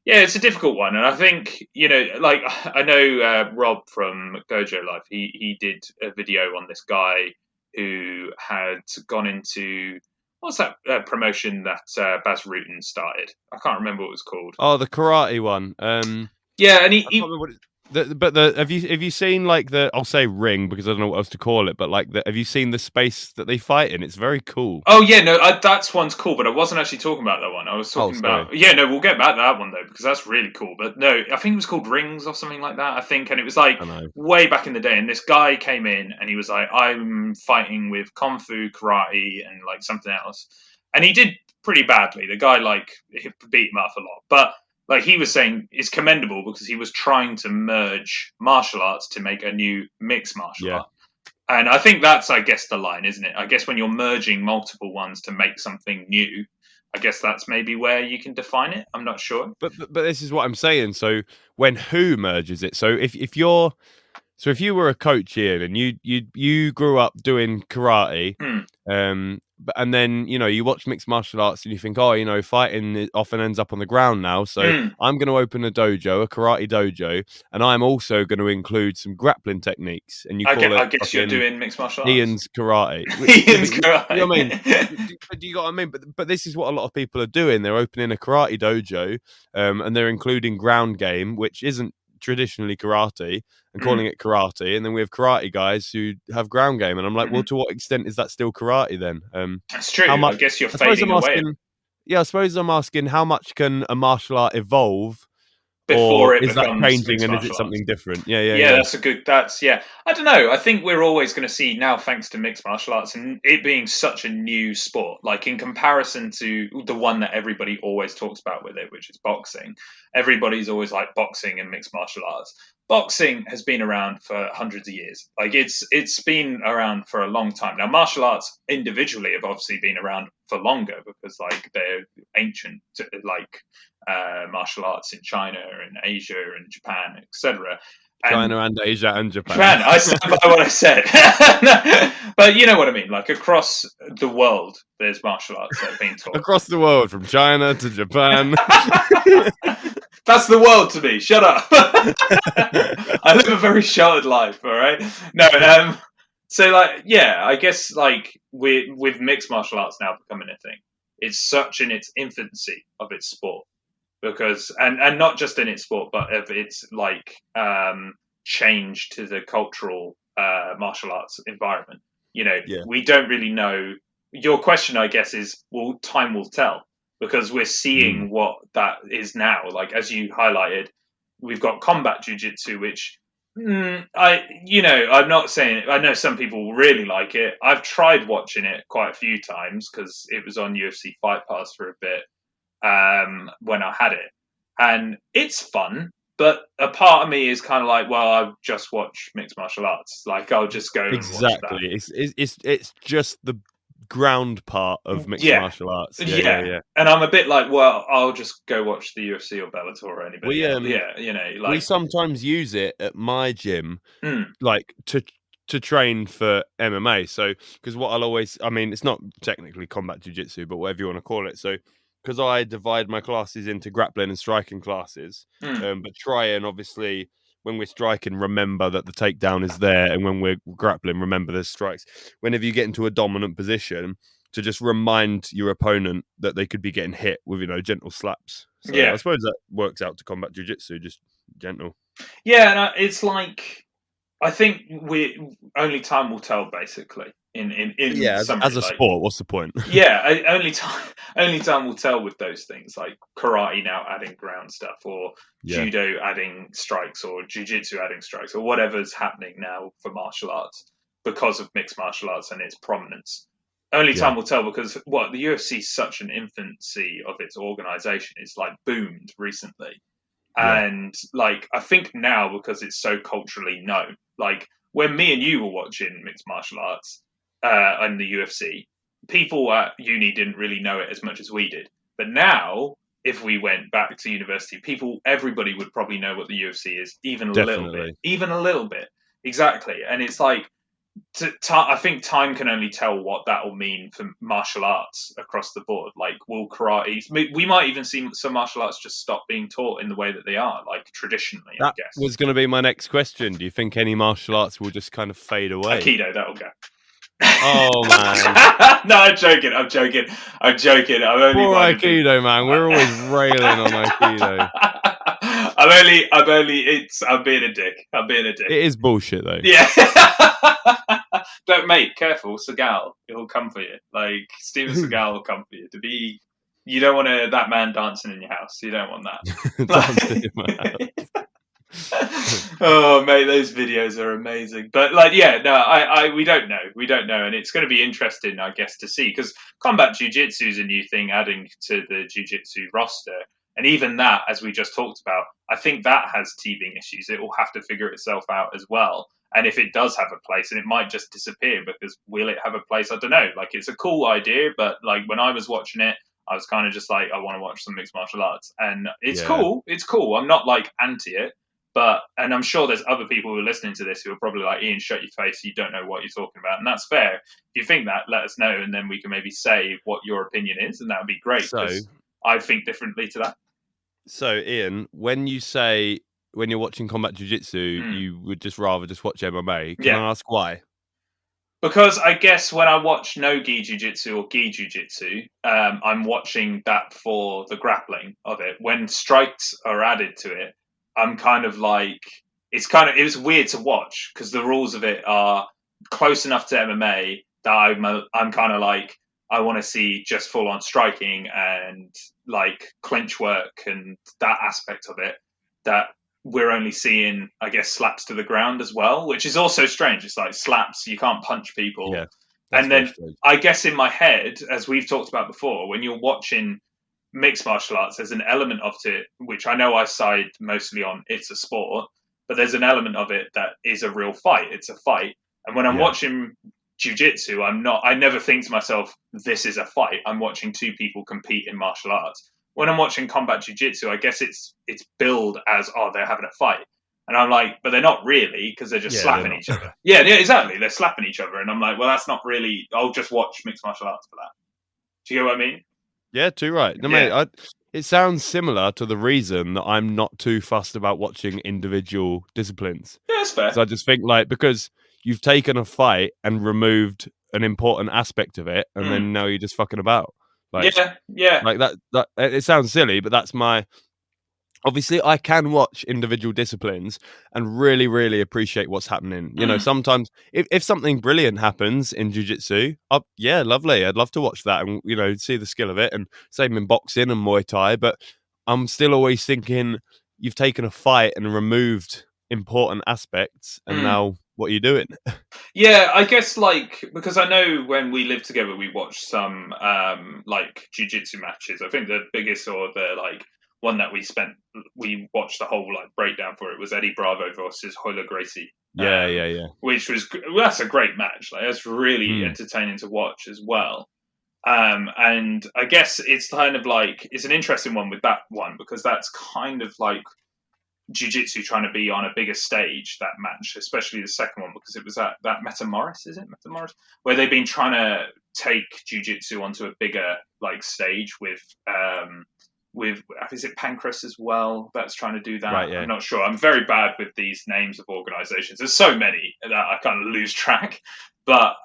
yeah, it's a difficult one, and I think like I know Rob from Gojo Life. He did a video on this guy who had gone into what's that promotion that Baz Rutten started? I can't remember what it was called. Oh, the karate one. Yeah, and I can't remember what have you seen like I'll say ring because I don't know what else to call it, but like have you seen the space that they fight in? It's very cool. Oh yeah, no, that one's cool, but I wasn't actually talking about that one. I was talking sorry. about no, we'll get back to that one though because that's really cool. But no, I think it was called Rings or something like that. I think, and it was like I know. way back in the day. And this guy came in and he was like, "I'm fighting with kung fu, karate, and like something else," and he did pretty badly. The guy he beat him up a lot, but like he was saying, it's commendable because he was trying to merge martial arts to make a new mixed martial art. And I think that's, I guess, the line, isn't it? I guess when you're merging multiple ones to make something new, I guess that's maybe where you can define it. I'm not sure. But this is what I'm saying. So when who merges it? So if you were a coach, Ian, and you grew up doing karate, and then you watch mixed martial arts and you think, fighting often ends up on the ground now. So I'm going to open a dojo, a karate dojo, and I'm also going to include some grappling techniques. And I guess you're doing mixed martial arts. Ian's karate. Ian's karate. You know what I mean? Do you got what I mean? But this is what a lot of people are doing. They're opening a karate dojo, and they're including ground game, which isn't traditionally karate, and calling it karate, and then we have karate guys who have ground game, and I'm like, well, to what extent is that still karate then? That's true. I guess you're fading away. I suppose I'm asking how much can a martial art evolve before it is that becomes changing and is it something different? Yeah. That's a good. I don't know. I think we're always going to see now, thanks to mixed martial arts and it being such a new sport, like in comparison to the one that everybody always talks about with it, which is boxing. Everybody's always like boxing and mixed martial arts. Boxing has been around for hundreds of years. Like it's been around for a long time. Now, martial arts individually have obviously been around for longer because like they're ancient, like martial arts in China and Asia and Japan, etc. China and Asia and Japan. I stand by what I said. But you know what I mean. Like across the world, there's martial arts that are being taught. Across the world, from China to Japan. That's the world to me. Shut up. I live a very sheltered life, all right? No, so like, yeah, I guess like with mixed martial arts now becoming a thing, it's such in its infancy of its sport. Because and not just in its sport, but of its like change to the cultural martial arts environment. We don't really know. Your question, I guess, is well, time will tell because we're seeing what that is now. Like as you highlighted, we've got combat jiu-jitsu, which I'm not saying. I know some people really like it. I've tried watching it quite a few times because it was on UFC Fight Pass for a bit. When I had it, and it's fun, but a part of me is kind of like, well, I'll just watch mixed martial arts. Like I'll just go exactly. And watch that. It's just the ground part of mixed martial arts. Yeah. And I'm a bit like, well, I'll just go watch the UFC or Bellator or anybody. We sometimes use it at my gym, like to train for MMA. So because what I'll always, I mean, it's not technically combat jiu-jitsu, but whatever you want to call it. So because I divide my classes into grappling and striking classes, but try and obviously when we're striking, remember that the takedown is there, and when we're grappling, remember there's strikes. Whenever you get into a dominant position, to just remind your opponent that they could be getting hit with gentle slaps. So I suppose that works out to combat jiu-jitsu, just gentle. Yeah, and it's like I think only time will tell, basically. Summary, as a sport, what's the point? only time will tell with those things like karate now adding ground stuff, or judo adding strikes, or jiu-jitsu adding strikes, or whatever's happening now for martial arts because of mixed martial arts and its prominence. Only time will tell because the UFC is such an infancy of its organization. It's like boomed recently. And like I think now because it's so culturally known, like when me and you were watching mixed martial arts and the UFC, people at uni didn't really know it as much as we did. But now if we went back to university, everybody would probably know what the UFC is, even a Definitely. little bit. Exactly. And it's like, I think time can only tell what that will mean for martial arts across the board. Like, will karate, we might even see some martial arts just stop being taught in the way that they are, like traditionally, I That guess. was going to be my next question. Do you think any martial arts will just kind of fade away? Aikido, that'll go. Oh, man. No, I'm joking. I'm only Poor Aikido, man. We're always railing on Aikido. I'm being a dick. It is bullshit, though. Yeah. Don't, mate, careful. Seagal, he'll come for you. Like, Steven Seagal will come for you. You don't want that man dancing in your house. You don't want that. Dancing in my house. Oh, mate, those videos are amazing. But we don't know, and it's going to be interesting, I guess, to see, because combat jiu-jitsu is a new thing adding to the jiu-jitsu roster, and even that, as we just talked about, I think that has teething issues. It will have to figure itself out as well. And if it does have a place, and it might just disappear, because will it have a place? I don't know. Like, it's a cool idea, but like when I was watching it, I was kind of just like, I want to watch some mixed martial arts, and it's cool. It's cool. I'm not like anti it. And I'm sure there's other people who are listening to this who are probably like, Ian, shut your face. You don't know what you're talking about. And that's fair. If you think that, let us know. And then we can maybe say what your opinion is. And that would be great. So, I think differently to that. So, Ian, when you're watching combat jiu-jitsu, you would just rather just watch MMA. Can I ask why? Because I guess when I watch no gi jiu-jitsu or gi jiu-jitsu, I'm watching that for the grappling of it. When strikes are added to it, I'm kind of like, it was weird to watch because the rules of it are close enough to MMA that I'm kind of like, I want to see just full on striking and like clinch work and that aspect of it, that we're only seeing, I guess, slaps to the ground as well, which is also strange. It's like slaps, you can't punch people. Yeah, and then I guess in my head, as we've talked about before, when you're watching mixed martial arts, there's an element of it, which I know I side mostly on, it's a sport, but there's an element of it that is a real fight. It's a fight. And when I'm watching jiu-jitsu, I never think to myself, this is a fight. I'm watching two people compete in martial arts. When I'm watching combat jiu-jitsu, I guess it's billed as, oh, they're having a fight. And I'm like, but they're not really, because they're just slapping each other. Yeah, exactly. They're slapping each other. And I'm like, well, that's not really, I'll just watch mixed martial arts for that. Do you get what I mean? Yeah, too right. No, mate, it sounds similar to the reason that I'm not too fussed about watching individual disciplines. Yeah, that's fair. So I just think, like, because you've taken a fight and removed an important aspect of it, and then now you're just fucking about. Like, yeah. Like that. It sounds silly, but that's my. Obviously, I can watch individual disciplines and really, really appreciate what's happening. You know, sometimes if something brilliant happens in jiu-jitsu, lovely. I'd love to watch that and, you know, see the skill of it. And same in boxing and Muay Thai. But I'm still always thinking, you've taken a fight and removed important aspects, and now what are you doing? Yeah, I guess, like, because I know when we lived together, we watched some like jiu-jitsu matches. I think the biggest, or the like one that we watched the whole like breakdown for it, was Eddie Bravo versus Royler Gracie. Yeah. Which was, that's a great match. Like, that's really entertaining to watch as well. And I guess it's kind of like, it's an interesting one with that one, because that's kind of like jiu-jitsu trying to be on a bigger stage, that match, especially the second one, because it was that Metamoris, where they've been trying to take jiu-jitsu onto a bigger like stage with is it Pancras as well that's trying to do that? Right, yeah. I'm not sure. I'm very bad with these names of organizations. There's so many that I kind of lose track. But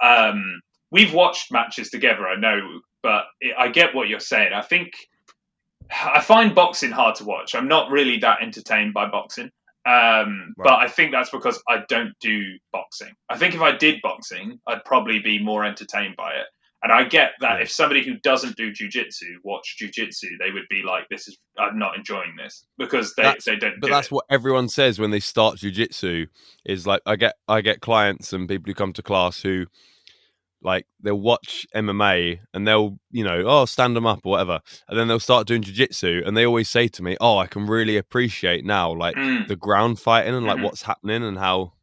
we've watched matches together, I know, but I get what you're saying. I find boxing hard to watch. I'm not really that entertained by boxing. But I think that's because I don't do boxing. I think if I did boxing, I'd probably be more entertained by it. And I get that if somebody who doesn't do jiu-jitsu watch jiu-jitsu, they would be like, I'm not enjoying this, because they don't. But that's what everyone says when they start jiu-jitsu, is like, I get clients and people who come to class who, like, they'll watch MMA and they'll, you know, stand them up or whatever. And then they'll start doing jiu-jitsu and they always say to me, I can really appreciate now, like, the ground fighting and like what's happening and how,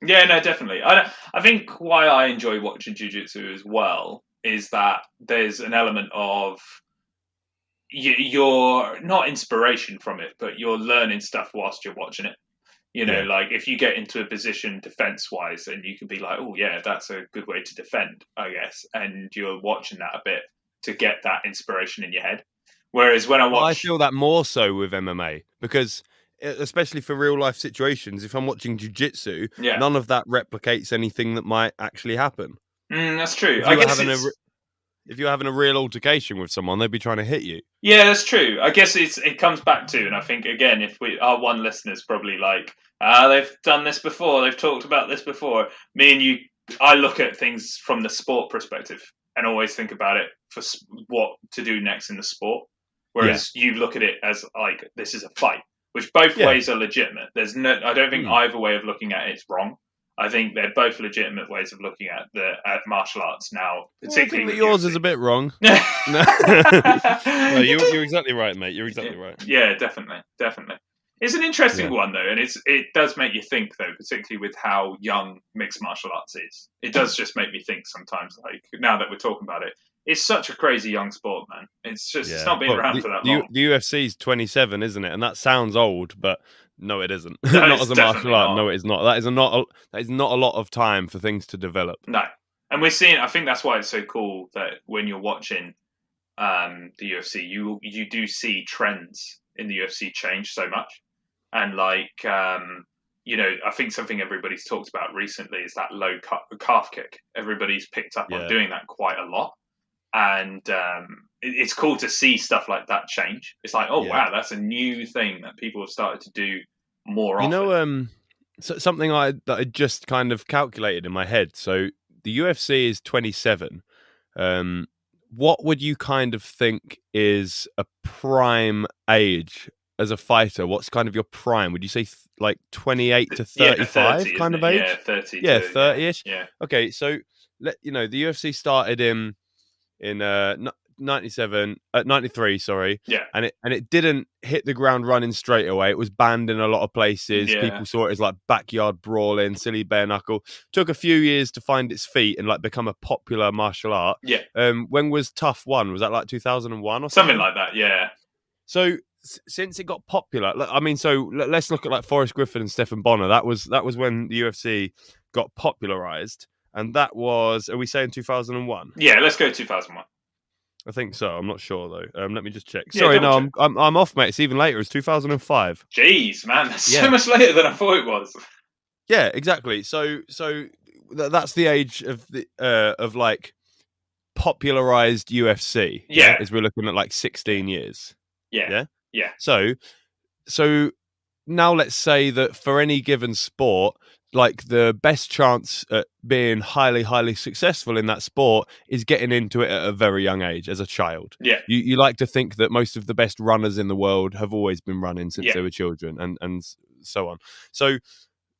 Yeah, no, definitely. I think why I enjoy watching jiu-jitsu as well is that there's an element of, you're not inspiration from it, but you're learning stuff whilst you're watching it. Like if you get into a position defense-wise, and you can be like, oh yeah, that's a good way to defend, I guess, and you're watching that a bit to get that inspiration in your head. Whereas when I feel that more so with MMA, because especially for real life situations, if I'm watching jiu-jitsu, none of that replicates anything that might actually happen. That's true. If you're having a real altercation with someone, they'd be trying to hit you. Yeah, that's true. I guess it comes back to, and I think again, if our one listener's probably like, they've done this before, they've talked about this before. Me and you, I look at things from the sport perspective and always think about it for what to do next in the sport. Whereas you look at it as like, this is a fight, which both ways are legitimate. I don't think either way of looking at it is wrong. I think they're both legitimate ways of looking at martial arts now. Particularly, I think that yours is a bit wrong. No, you're exactly right, mate. You're exactly right. Yeah, definitely. It's an interesting one though, and it does make you think though, particularly with how young mixed martial arts is. It does just make me think sometimes. Like now that we're talking about it, it's such a crazy young sport, man. It's just it's not been around for that long. The UFC's 27, isn't it? And that sounds old, but no, it isn't. Not as a martial art. No, it is not. That is not a lot of time for things to develop. No, and we're seeing. I think that's why it's so cool that when you're watching the UFC, you do see trends in the UFC change so much, and like I think something everybody's talked about recently is that low calf kick. Everybody's picked up on doing that quite a lot. And it's cool to see stuff like that change. It's like, wow, that's a new thing that people have started to do more often. Something that I just kind of calculated in my head. So the UFC is 27. What would you kind of think is a prime age as a fighter? What's kind of your prime? Would you say like 28 to 35 30, kind of age? Yeah, 30. Yeah, 30-ish. Yeah. Okay, so the UFC started in 93, sorry. Yeah. And it didn't hit the ground running straight away. It was banned in a lot of places. Yeah. People saw it as like backyard brawling, silly bare knuckle. Took a few years to find its feet and like become a popular martial art. Yeah. When was Tough One? Was that like 2001 or something like that? Yeah. So since it got popular, I mean, so let's look at like Forrest Griffin and Stephen Bonner. That was when the UFC got popularized. And that was, are we saying 2001? Yeah, let's go 2001. I think so. I'm not sure though. Let me just check. Sorry, no, I'm off, mate. It's even later. It's 2005. Jeez, man, that's so much later than I thought it was. Yeah, exactly. So that's the age of the of like popularized UFC. Yeah, as we're looking at like 16 years. Yeah. So now let's say that for any given sport, like the best chance at being highly, highly successful in that sport is getting into it at a very young age as a child. Yeah. You like to think that most of the best runners in the world have always been running since they were children and so on. So,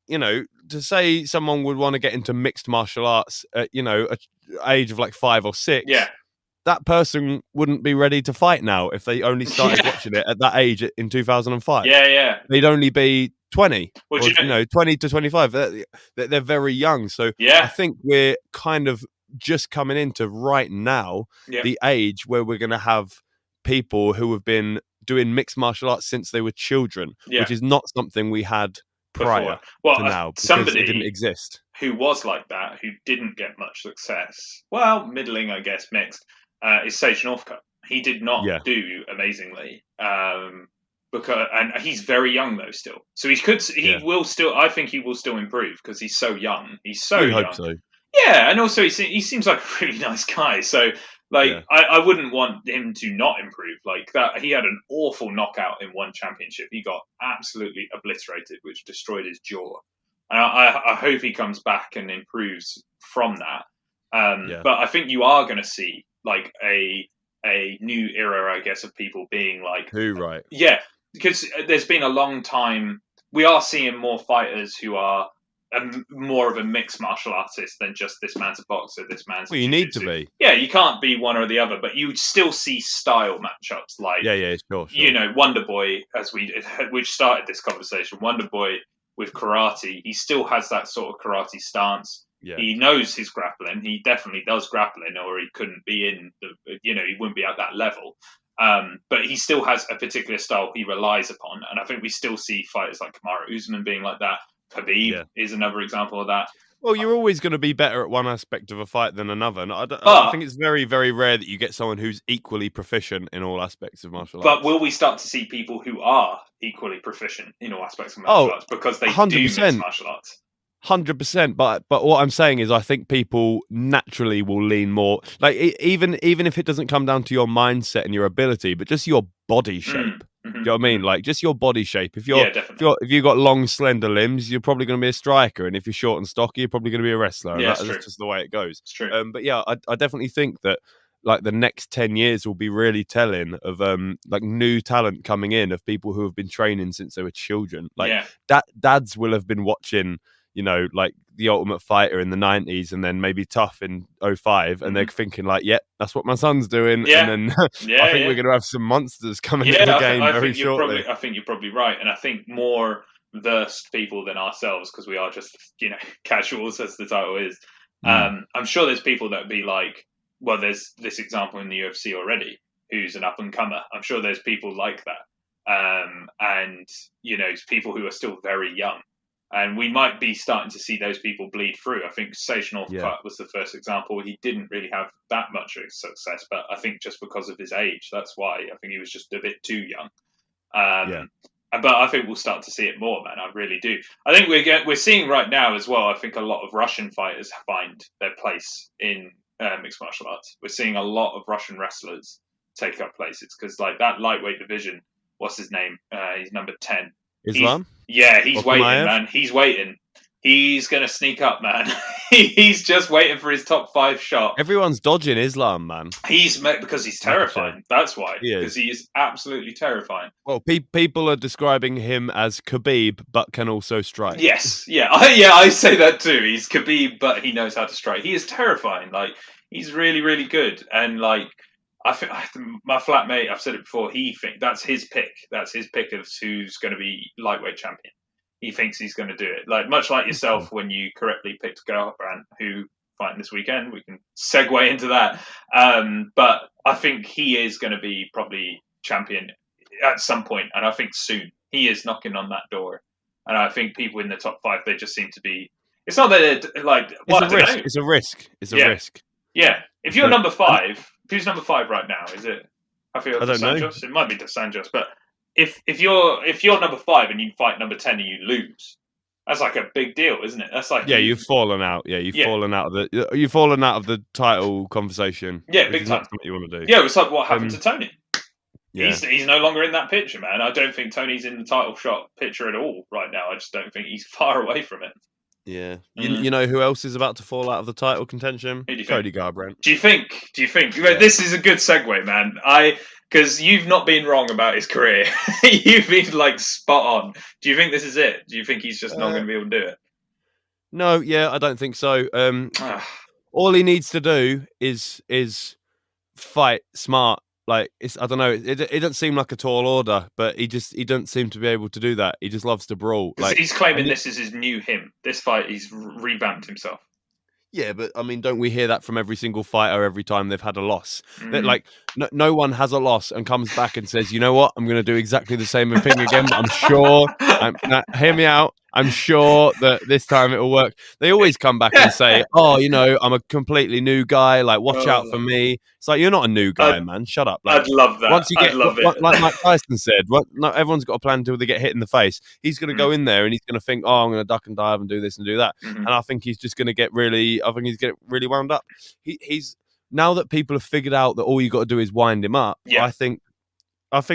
to say someone would want to get into mixed martial arts at, an age of like 5 or 6. Yeah. That person wouldn't be ready to fight now if they only started watching it at that age in 2005. Yeah. They'd only be 20, well, or, 20 to 25. They're very young. So I think we're kind of just coming into right now the age where we're going to have people who have been doing mixed martial arts since they were children, which is not something we had prior to now because somebody it didn't exist. Who was like that, who didn't get much success, middling, I guess, mixed, is Sage Northcutt. He did not do amazingly. And he's very young though still, so will still. I think he will still improve because he's so young. He's so young. Hope so. Yeah, and also he seems like a really nice guy. So I wouldn't want him to not improve like that. He had an awful knockout in one championship. He got absolutely obliterated, which destroyed his jaw. And I hope he comes back and improves from that. But I think you are going to see like a new era, I guess, of people being like right? Yeah. Because there's been a long time, we are seeing more fighters who are more of a mixed martial artist than just this man's a boxer, this man's a you need to be. Yeah, you can't be one or the other, but you still see style matchups like, sure. Wonder Boy, which started this conversation, Wonder Boy with karate, he still has that sort of karate stance. Yeah. He knows his grappling. He definitely does grappling, or he couldn't be he wouldn't be at that level. But he still has a particular style he relies upon, and I think we still see fighters like Kamaru Usman being like that. Khabib is another example of that. Well, you're always going to be better at one aspect of a fight than another. And I think it's very, very rare that you get someone who's equally proficient in all aspects of martial arts. But will we start to see people who are equally proficient in all aspects of martial arts because they 100%. Do mix martial arts? 100%. But what I'm saying is, I think people naturally will lean more, like even if it doesn't come down to your mindset and your ability, but just your body shape. Do you know what I mean? Like just your body shape. If you've got long, slender limbs, you're probably going to be a striker, and if you're short and stocky, you're probably going to be a wrestler. Yeah, that's just the way it goes. It's true. But yeah, I definitely think that like the next 10 years will be really telling of like new talent coming in, of people who have been training since they were children. Like dads will have been watching, you know, like The Ultimate Fighter in the 90s, and then maybe Tough in 05, and they're thinking like, that's what my son's doing. And then I think we're going to have some monsters coming into the game very shortly. I think you're probably right. And I think more versed people than ourselves, because we are just, you know, casuals, as the title is. I'm sure there's people that would be like, well, there's this example in the UFC already, who's an up-and-comer. I'm sure there's people like that. And, you know, people who are still very young. And we might be starting to see those people bleed through. I think Sage Northcutt was the first example. He didn't really have that much success, but I think just because of his age, that's why. I think he was just a bit too young. But I think we'll start to see it more, man. I really do. I think we're seeing right now as well, I think a lot of Russian fighters find their place in mixed martial arts. We're seeing a lot of Russian wrestlers take up places, because like that lightweight division, what's his name? He's number 10. Islam? He's waiting, man. He's waiting. He's going to sneak up, man. He's just waiting for his top 5 shot. Everyone's dodging Islam, man. Because he's terrifying. That's why. Because he is absolutely terrifying. Well, people are describing him as Khabib, but can also strike. Yes. I say that too. He's Khabib, but he knows how to strike. He is terrifying. Like, he's really, really good. And like, I think my flatmate, I've said it before, that's his pick. That's his pick of who's going to be lightweight champion. He thinks he's going to do it. Like much like yourself when you correctly picked Garbrandt, who fighting this weekend. We can segue into that. But I think he is going to be probably champion at some point, and I think soon. He is knocking on that door. And I think people in the top 5, they just seem to be... It's not that they're like... It's a risk. It's a risk. Yeah. If you're number 5... Who's number 5 right now? Is it? I don't know. It might be Dos Anjos, but if you're number 5 and you fight number 10 and you lose, that's like a big deal, isn't it? That's like you've fallen out. You've fallen out of the title conversation. Yeah, big time. That's what you want to do. Yeah, it's like what happened to Tony. Yeah. He's no longer in that picture, man. I don't think Tony's in the title shot picture at all right now. I just don't think he's far away from it. Yeah, you know who else is about to fall out of the title contention? Cody Garbrandt. Do you think? Yeah. This is a good segue, man. Because you've not been wrong about his career. You've been like spot on. Do you think this is it? Do you think he's just not going to be able to do it? No, I don't think so. All he needs to do is fight smart. Like I don't know. It doesn't seem like a tall order, but he doesn't seem to be able to do that. He just loves to brawl. Like he's claiming this is his new him. This fight, he's revamped himself. Yeah, but I mean, don't we hear that from every single fighter every time they've had a loss? That like no one has a loss and comes back and says, you know what, I'm going to do exactly the same thing again. But I'm sure. Hear me out. I'm sure that this time it will work. They always come back and say, oh, you know, I'm a completely new guy. Like, watch out for me. It's like, you're not a new guy, man. Shut up. Like, I'd love that. I'd love it. Like Mike Tyson said, everyone's got a plan until they get hit in the face. He's going to go in there and he's going to think, oh, I'm going to duck and dive and do this and do that. And I think he's just going to get really wound up. He's now that people have figured out that all you got to do is wind him up. Yeah. I think that's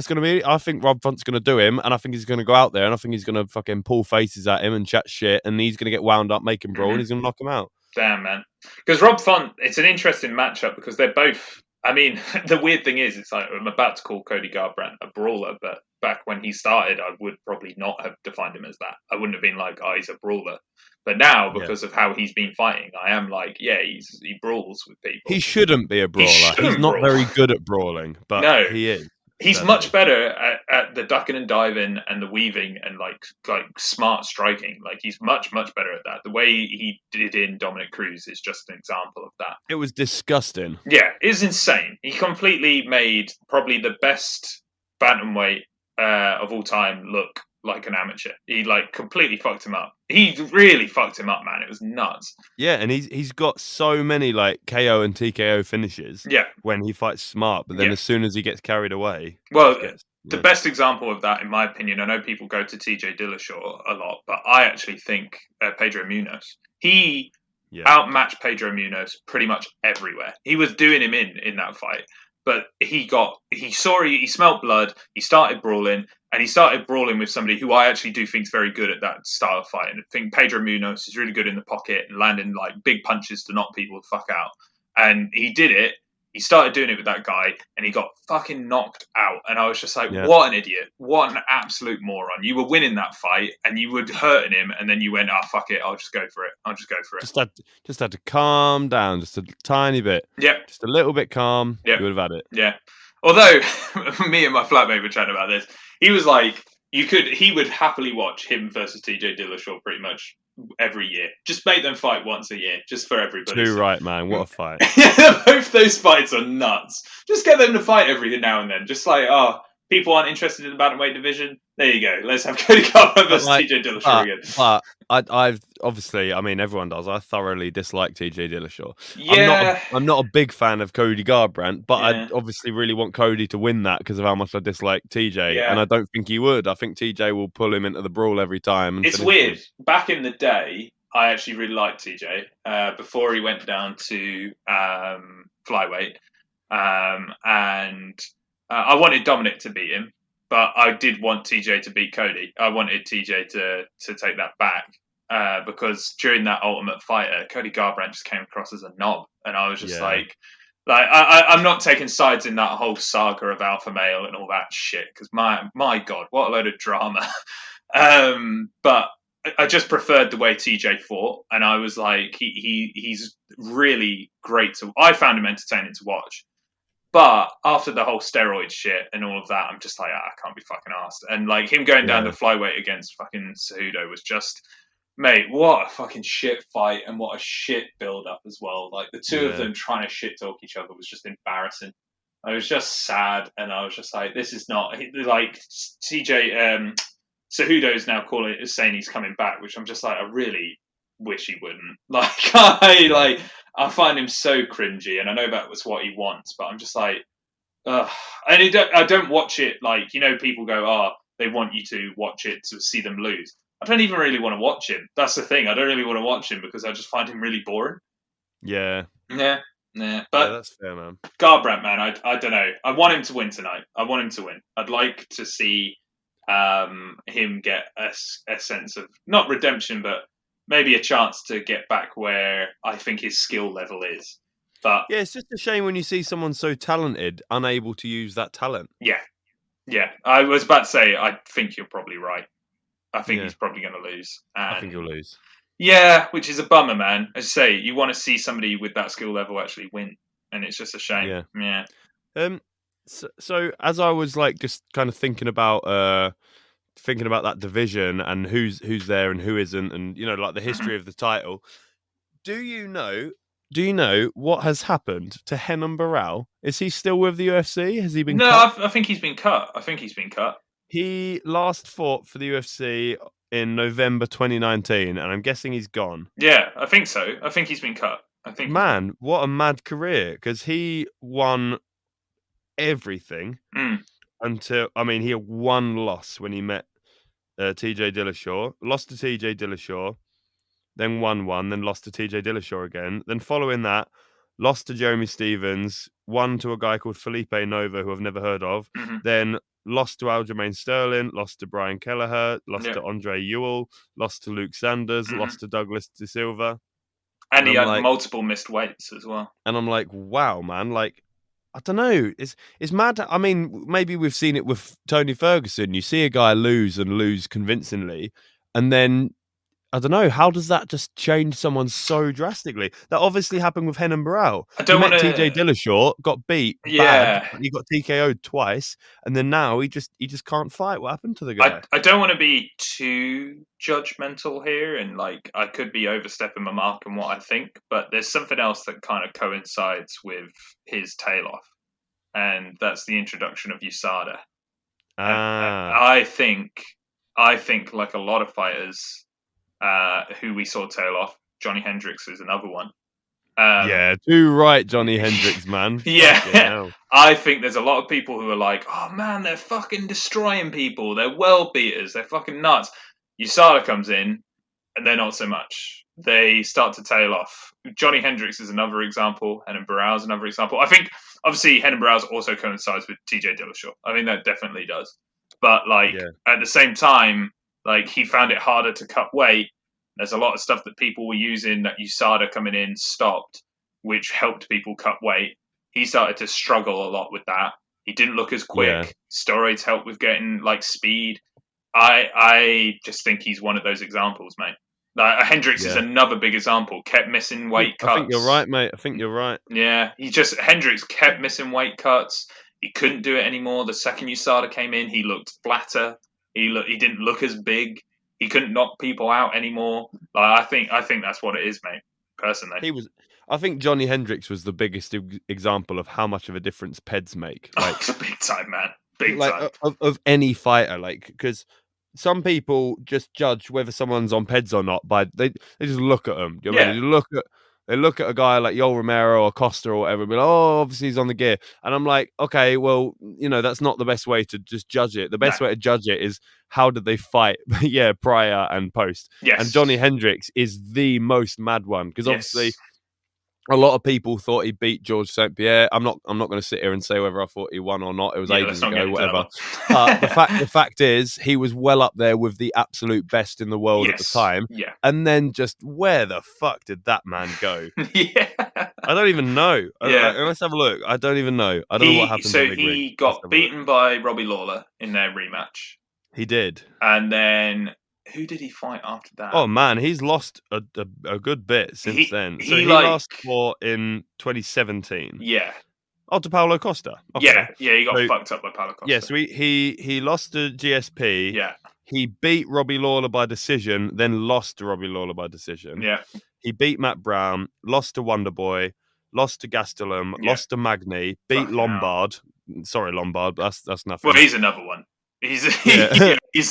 going to be. I think Rob Font's going to do him, and I think he's going to go out there, and I think he's going to fucking pull faces at him and chat shit, and he's going to get wound up, make him brawl, and he's going to knock him out. Damn, man. Because Rob Font, it's an interesting matchup because they're both. I mean, the weird thing is, it's like I'm about to call Cody Garbrandt a brawler, but back when he started, I would probably not have defined him as that. I wouldn't have been like, oh, he's a brawler. But now, because of how he's been fighting, I am like, yeah, he brawls with people. He shouldn't be a brawler. He's not very good at brawling, but he is. He's Certainly. much better at the ducking and diving and the weaving and like smart striking. Like he's much better at that. The way he did in Dominic Cruz is just an example of that. It was disgusting. Yeah, it's insane. He completely made probably the best bantamweight of all time look like an amateur. He like completely fucked him up. He really fucked him up, man. It was nuts. Yeah, and he's got so many like KO and TKO finishes. Yeah, when he fights smart, but then as soon as he gets carried away, well, the best example of that, in my opinion, I know people go to TJ Dillashaw a lot, but I actually think Pedro Munoz. He outmatched Pedro Munoz pretty much everywhere. He was doing him in that fight, but he smelled blood. He started brawling, and he started brawling with somebody who I actually do think is very good at that style of fight. And I think Pedro Munoz is really good in the pocket and landing like big punches to knock people the fuck out. And he did it. He started doing it with that guy, and he got fucking knocked out. And I was just like, what an idiot. What an absolute moron. You were winning that fight, and you were hurting him, and then you went, fuck it, I'll just go for it. Just had to calm down just a tiny bit. Yep. Just a little bit calm. Yep. You would have had it. Yeah. Although, me and my flatmate were chatting about this. He was like, he would happily watch him versus TJ Dillashaw pretty much every year. Just make them fight once a year, just for everybody. Too right, man. What a fight. Both those fights are nuts. Just get them to fight every now and then. Just like, people aren't interested in the bantamweight division. There you go. Let's have Cody Garbrandt versus TJ Dillashaw again. But I've obviously, I mean, everyone does. I thoroughly dislike TJ Dillashaw. Yeah. I'm not a big fan of Cody Garbrandt, but I obviously really want Cody to win that because of how much I dislike TJ. Yeah. And I don't think he would. I think TJ will pull him into the brawl every time. It's weird. Back in the day, I actually really liked TJ before he went down to flyweight. And I wanted Dominic to beat him, but I did want TJ to beat Cody. I wanted TJ to take that back because during that Ultimate Fighter, Cody Garbrandt just came across as a knob, and I was just like I'm not taking sides in that whole saga of alpha male and all that shit because my God, what a load of drama. But I just preferred the way TJ fought, and I was like, he's really great I found him entertaining to watch. But after the whole steroid shit and all of that, I'm just like, I can't be fucking arsed. And like him going down to flyweight against fucking Cejudo was just, mate, what a fucking shit fight and what a shit build up as well. Like the two of them trying to shit talk each other was just embarrassing. I was just sad, and I was just like, this is not like TJ. Cejudo's now saying he's coming back, which I'm just like, I really wish he wouldn't. I find him so cringy, and I know that was what he wants, but I'm just like, ugh. And I don't watch it like, people go, they want you to watch it to see them lose. I don't even really want to watch him. That's the thing. I don't really want to watch him because I just find him really boring. Yeah. Yeah. Yeah. But that's fair, man. Garbrandt, man, I don't know. I want him to win tonight. I want him to win. I'd like to see him get a sense of not redemption, but maybe a chance to get back where I think his skill level is. But yeah, it's just a shame when you see someone so talented unable to use that talent. Yeah. I was about to say, I think you're probably right. I think he's probably going to lose. I think he'll lose. Yeah, which is a bummer, man. As I say, you want to see somebody with that skill level actually win, and it's just a shame. Yeah. So as I was like just kind of thinking about that division and who's there and who isn't, and like the history of the title, do you know what has happened to Renan Barão? Is he still with the UFC? Has he been cut? I think he's been cut. He last fought for the UFC in November 2019, and I'm guessing he's gone. Yeah, I think so. I think he's been cut. Man, what a mad career, because he won everything until, he had one loss when he met TJ Dillashaw, lost to TJ Dillashaw, then won one, then lost to TJ Dillashaw again. Then following that, lost to Jeremy Stevens, won to a guy called Felipe Nova, who I've never heard of, then lost to Aljamain Sterling, lost to Brian Kelleher, lost to Andre Ewell, lost to Luke Sanders, lost to Douglas De Silva. And he had multiple missed weights as well. And I'm like, wow, man, like, I don't know. It's mad. I mean, maybe we've seen it with Tony Ferguson. You see a guy lose convincingly, and then I don't know. How does that just change someone so drastically? That obviously happened with Henan Barral. I don't He met want TJ to. Dillashaw, got beat bad. Yeah. He got TKO'd twice, and then now he just can't fight. What happened to the guy? I don't want to be too judgmental here, and like I could be overstepping my mark in what I think, but there's something else that kind of coincides with his tail off, and that's the introduction of USADA. And I think like a lot of fighters who we saw tail off, Johnny Hendricks is another one. Yeah, too right, Johnny Hendricks, man. Yeah, I think there's a lot of people who are like, oh man, they're fucking destroying people. They're world beaters. They're fucking nuts. USADA comes in, and they're not so much. They start to tail off. Johnny Hendricks is another example, Henan Barral is another example. I think, obviously, Henan Barral also coincides with TJ Dillashaw. I think that definitely does. But, like, at the same time, like, he found it harder to cut weight. There's a lot of stuff that people were using that USADA coming in stopped, which helped people cut weight. He started to struggle a lot with that. He didn't look as quick. Yeah. Steroids helped with getting, like, speed. I just think he's one of those examples, mate. Hendricks is another big example. Kept missing weight cuts. I think you're right, mate. I think you're right. Yeah, Hendricks kept missing weight cuts. He couldn't do it anymore. The second USADA came in, he looked flatter. He didn't look as big. He couldn't knock people out anymore. Like, I think that's what it is, mate. Personally, I think Johnny Hendricks was the biggest example of how much of a difference PEDs make. Like, big time, man. Big time. Of any fighter, like, because some people just judge whether someone's on PEDs or not by they just look at them. You know what I mean? They look at a guy like Yoel Romero or Costa or whatever, and be like, oh, obviously he's on the gear. And I'm like, okay, well, that's not the best way to just judge it. The best way to judge it is how did they fight, prior and post. Yes. And Johnny Hendricks is the most mad one because obviously a lot of people thought he beat George St. Pierre. I'm not going to sit here and say whether I thought he won or not. It was ages ago, whatever. The fact is, he was well up there with the absolute best in the world at the time. Yeah. And then just where the fuck did that man go? I don't even know. Let's have a look. I don't even know. I don't know what happened. So he got beaten by Robbie Lawler in their rematch. He did. And then who did he fight after that? Oh man, he's lost a good bit since then. So he last fought in 2017. Yeah. Oh, to Paulo Costa. Okay. Yeah, he got fucked up by Paulo Costa. Yeah, so he lost to GSP. Yeah. He beat Robbie Lawler by decision, then lost to Robbie Lawler by decision. Yeah. He beat Matt Brown, lost to Wonderboy, lost to Gastelum, lost to Magny, beat Lombard. Sorry, Lombard, but that's nothing. Well, he's another one. He's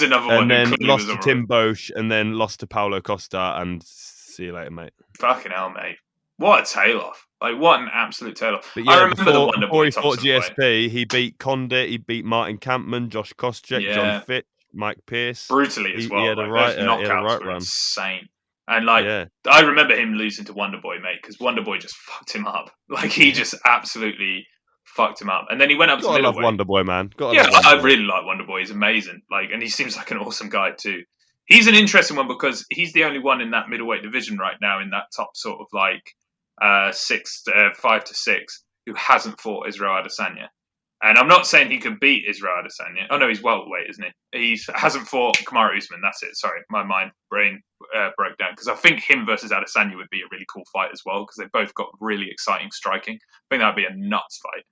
another one. And then lost to Tim Bosch, and then lost to Paulo Costa, and see you later, mate. Fucking hell, mate. What a tail off. Like, what an absolute tail off. But yeah, I remember before he fought GSP, he beat Condit, he beat Martin Kampman, Josh Koscheck, John Fitch, Mike Pierce. Brutally as well. He had a right run. Insane. And I remember him losing to Wonderboy, mate, because Wonderboy just fucked him up. Like, he just absolutely fucked him up. And then he went up to middleweight. I love Wonderboy, man. I really like Wonderboy. He's amazing. Like, and he seems like an awesome guy too. He's an interesting one because he's the only one in that middleweight division right now, in that top sort of like 5 to 6, who hasn't fought Israel Adesanya. And I'm not saying he could beat Israel Adesanya. Oh no, he's welterweight, isn't he? He hasn't fought Kamaru Usman. That's it. Sorry, my brain broke down, because I think him versus Adesanya would be a really cool fight as well, because they both got really exciting striking. I think that'd be a nuts fight.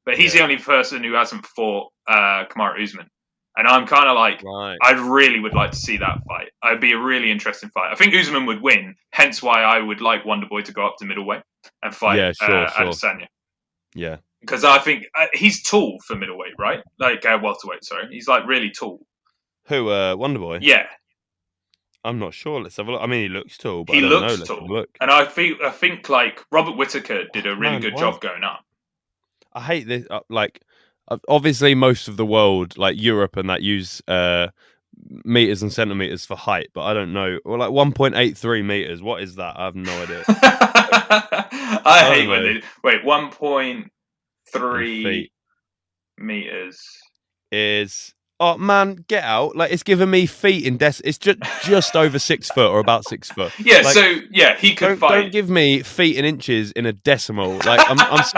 But he's the only person who hasn't fought Kamaru Usman. And I'm kind of like, I really would like to see that fight. It'd be a really interesting fight. I think Usman would win, hence why I would like Wonderboy to go up to middleweight and fight Adesanya. Yeah. Because I think he's tall for middleweight, right? Like welterweight, sorry. He's like really tall. Who, Wonderboy? Yeah. I'm not sure. Let's have a look. I mean, he looks tall, but he I don't looks know. tall. Look. And I think like Robert Whittaker did a really good job going up. I hate this. Obviously, most of the world, like Europe and that, use meters and centimeters for height, but I don't know. Or like 1.83 meters. What is that? I have no idea. I hate when they... Wait, 1.3 meters is Oh man, get out! Like it's giving me feet in It's just over 6 foot or about 6 foot. Yeah, Like, so yeah, he could fight. Don't give me feet in inches in a decimal. Like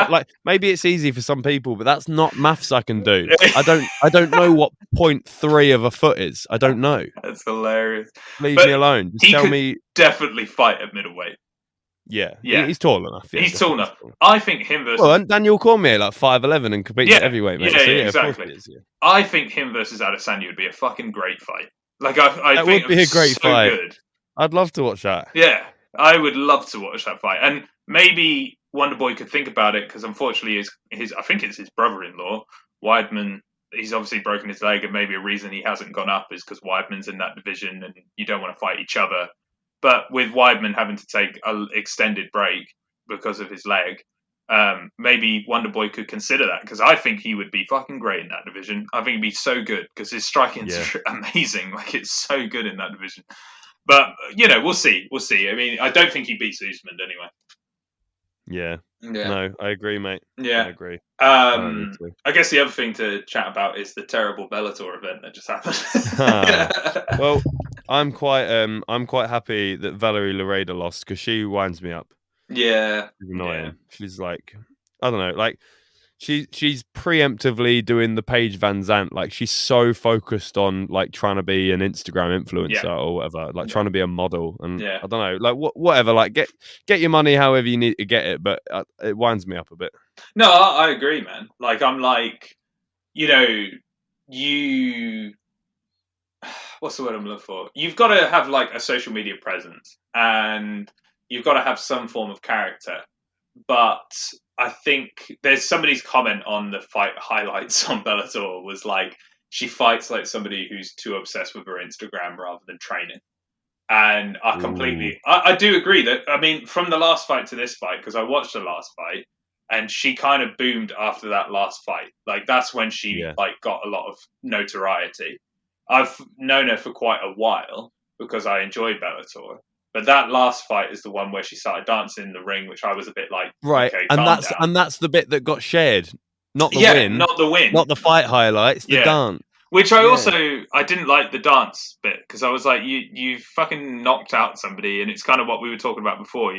like maybe it's easy for some people, but that's not maths I can do. I don't know what 0.3 of a foot is. I don't know. That's hilarious. Leave But me alone. Just he tell could me. definitely fight at middleweight. Yeah, Yeah. he's tall enough. Yeah, He's tall enough. enough. I think him versus. Well, and Daniel Cormier like 5'11" and competes at Yeah, heavyweight, mate. yeah, So yeah, of course exactly. it is, yeah. I think him versus Adesanya would be a fucking great fight. Like I That think would be a great so fight. good. I'd love to watch that. Yeah, I would love to watch that fight, and maybe Wonderboy could think about it because unfortunately, his I think it's his brother-in-law Weidman. He's obviously broken his leg, and maybe a reason he hasn't gone up is because Weidman's in that division, and you don't want to fight each other. But with Weidman having to take an extended break because of his leg, maybe Wonderboy could consider that because I think he would be fucking great in that division. I think he'd be so good because his striking's amazing. Like it's so good in that division. But we'll see. We'll see. I mean, I don't think he beats Usman anyway. Yeah. Yeah. No, I agree, mate. Yeah. I agree. I guess the other thing to chat about is the terrible Bellator event that just happened. Well, I'm quite happy that Valerie Loreda lost because she winds me up. Yeah. She's annoying. Yeah. She's like, I don't know, like she's preemptively doing the Paige Van Zandt. Like she's so focused on like trying to be an Instagram influencer or whatever, like trying to be a model. And I don't know, like whatever, like get your money however you need to get it, but it winds me up a bit. No, I agree, man. Like I'm like, what's the word I'm looking for? You've got to have like a social media presence and you've got to have some form of character. But I think there's somebody's comment on the fight highlights on Bellator was like, she fights like somebody who's too obsessed with her Instagram rather than training. And I do agree that, I mean, from the last fight to this fight, because I watched the last fight, and she kind of boomed after that last fight. Like, that's when she like got a lot of notoriety. I've known her for quite a while because I enjoy Bellator. But that last fight is the one where she started dancing in the ring, which I was a bit like, right. Okay, and that's the bit that got shared, not the win, not the win, not the fight highlights, the dance. Which I didn't like the dance bit because I was like, you fucking knocked out somebody, and it's kind of what we were talking about before.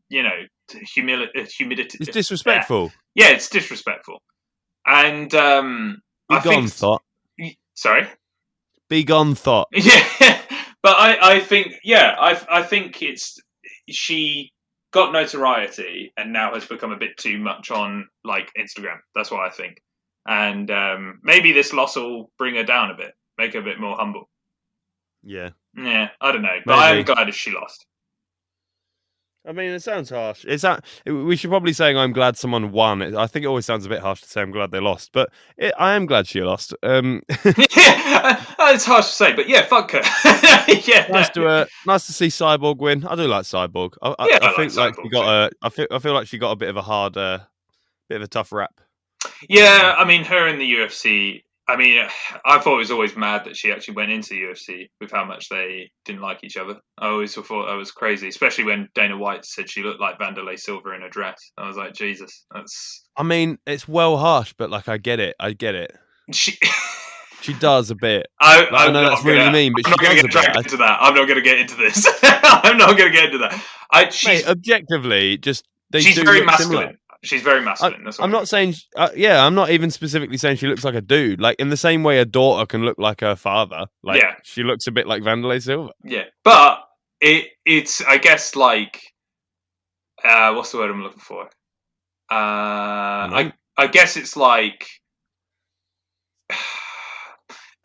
Humility. It's disrespectful. Yeah, it's disrespectful. And Be gone, thought. Sorry. Be gone, thought. Yeah. But I think, I think she got notoriety and now has become a bit too much on like Instagram. That's what I think. And maybe this loss will bring her down a bit, make her a bit more humble. Yeah. Yeah, I don't know. But I am glad if she lost. I mean, it sounds harsh. We should probably say I'm glad someone won. I think it always sounds a bit harsh to say I'm glad they lost, but I am glad she lost. Yeah, it's harsh to say, but yeah, fuck her. Yeah, nice to see Cyborg win. I do like Cyborg. I think like she got I feel like she got a bit of a hard, bit of a tough rap. Yeah, I mean, her in the UFC. I mean, I thought it was always mad that she actually went into the UFC with how much they didn't like each other. I always thought that was crazy, especially when Dana White said she looked like Wanderlei Silva in a dress. I was like, Jesus, that's. I mean, it's well harsh, but like, I get it. She does a bit. I know that's really mean, but she does a bit. Into that. I'm not going to get into this. I'm not going to get into that. Mate, objectively, she's very masculine. Similar. She's very masculine. I'm not saying, I'm not even specifically saying she looks like a dude. Like in the same way a daughter can look like her father. Like she looks a bit like Wanderlei Silva. Yeah, but it's I guess like what's the word I'm looking for? I guess it's like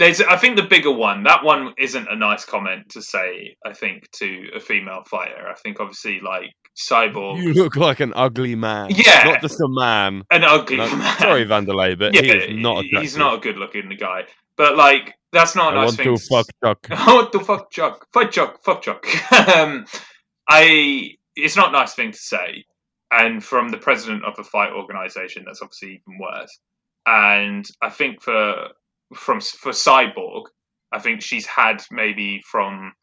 I think the bigger one. That one isn't a nice comment to say. I think to a female fighter. I think obviously like. Cyborg. You look like an ugly man. Yeah. Not just a man. An ugly man. Sorry, Wanderlei, but he is not attractive. He's not a good looking guy. But, like, that's not a nice thing. To fuck Chuck. I want to fuck Chuck. Fight Chuck. Fuck Chuck. It's not a nice thing to say. And from the president of a fight organization, that's obviously even worse. And I think for Cyborg, I think she's had maybe from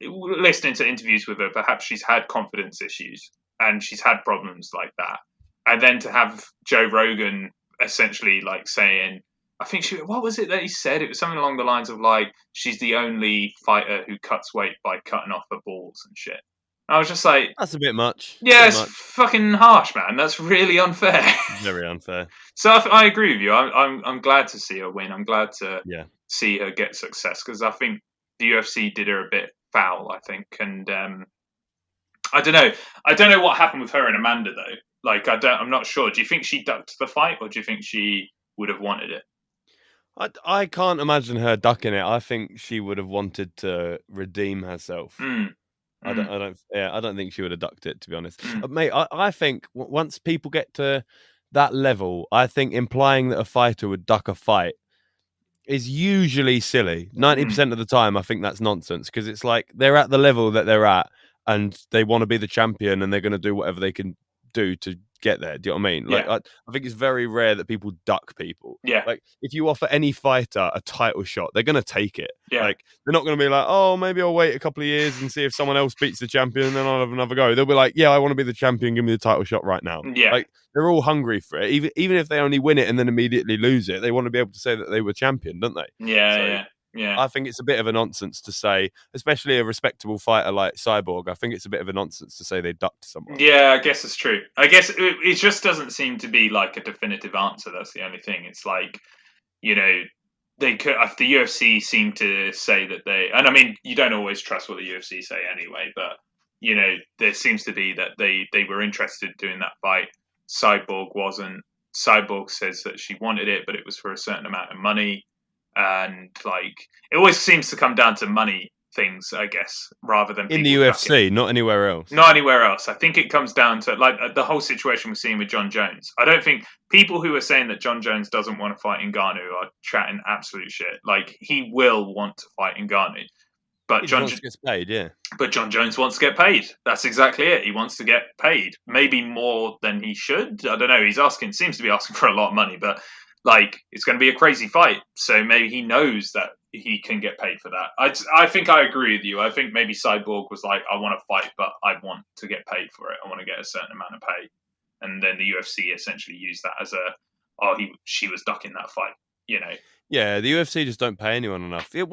listening to interviews with her, perhaps she's had confidence issues and she's had problems like that. And then to have Joe Rogan essentially like saying, I think what was it that he said? It was something along the lines of like, she's the only fighter who cuts weight by cutting off her balls and shit. I was just like, That's a bit much. yeah, Bit it's much. fucking harsh, man. That's really unfair. Very unfair. So I agree with you. I'm glad to see her win. I'm glad to Yeah. see her get success because I think the UFC did her a bit foul. I think, and I don't know. I don't know what happened with her and Amanda though. Like, I'm not sure. Do you think she ducked the fight, or do you think she would have wanted it? I can't imagine her ducking it. I think she would have wanted to redeem herself. I don't think she would have ducked it, to be honest. Mate, I think once people get to that level, I think implying that a fighter would duck a fight is usually silly. 90% of the time, I think that's nonsense because it's like they're at the level that they're at and they want to be the champion and they're going to do whatever they can do to get there. Do you know what I mean? Like, Yeah. I think it's very rare that people duck people. Yeah. Like, if you offer any fighter a title shot, they're going to take it. Yeah. Like, they're not going to be like, oh, maybe I'll wait a couple of years and see if someone else beats the champion and then I'll have another go. They'll be like, yeah, I want to be the champion. Give me the title shot right now. Yeah. Like, they're all hungry for it. Even if they only win it and then immediately lose it, they want to be able to say that they were champion, don't they? Yeah. I think it's a bit of a nonsense to say, especially a respectable fighter like Cyborg. I think it's a bit of a nonsense to say they ducked someone. Yeah, I guess it's true. I guess it just doesn't seem to be like a definitive answer. That's the only thing. It's like, you know, they could. If the UFC seem to say that they, and I mean, you don't always trust what the UFC say anyway, but you know, there seems to be that they were interested in doing that fight. Cyborg wasn't. Cyborg says that she wanted it, but it was for a certain amount of money. And like it always seems to come down to money things, I guess, rather than in the UFC, not anywhere else. Not anywhere else. I think it comes down to like the whole situation we're seeing with John Jones. I don't think people who are saying that John Jones doesn't want to fight Ngannou are chatting absolute shit. Like he will want to fight Ngannou, but John Jones gets paid, yeah. But John Jones wants to get paid. That's exactly it. He wants to get paid, maybe more than he should. I don't know. Seems to be asking for a lot of money, but like it's going to be a crazy fight. So maybe he knows that he can get paid for that. I think I agree with you. I think maybe Cyborg was like, I want to fight, but I want to get paid for it. I want to get a certain amount of pay. And then the UFC essentially used that as she was ducking that fight, you know. Yeah, the UFC just don't pay anyone enough. They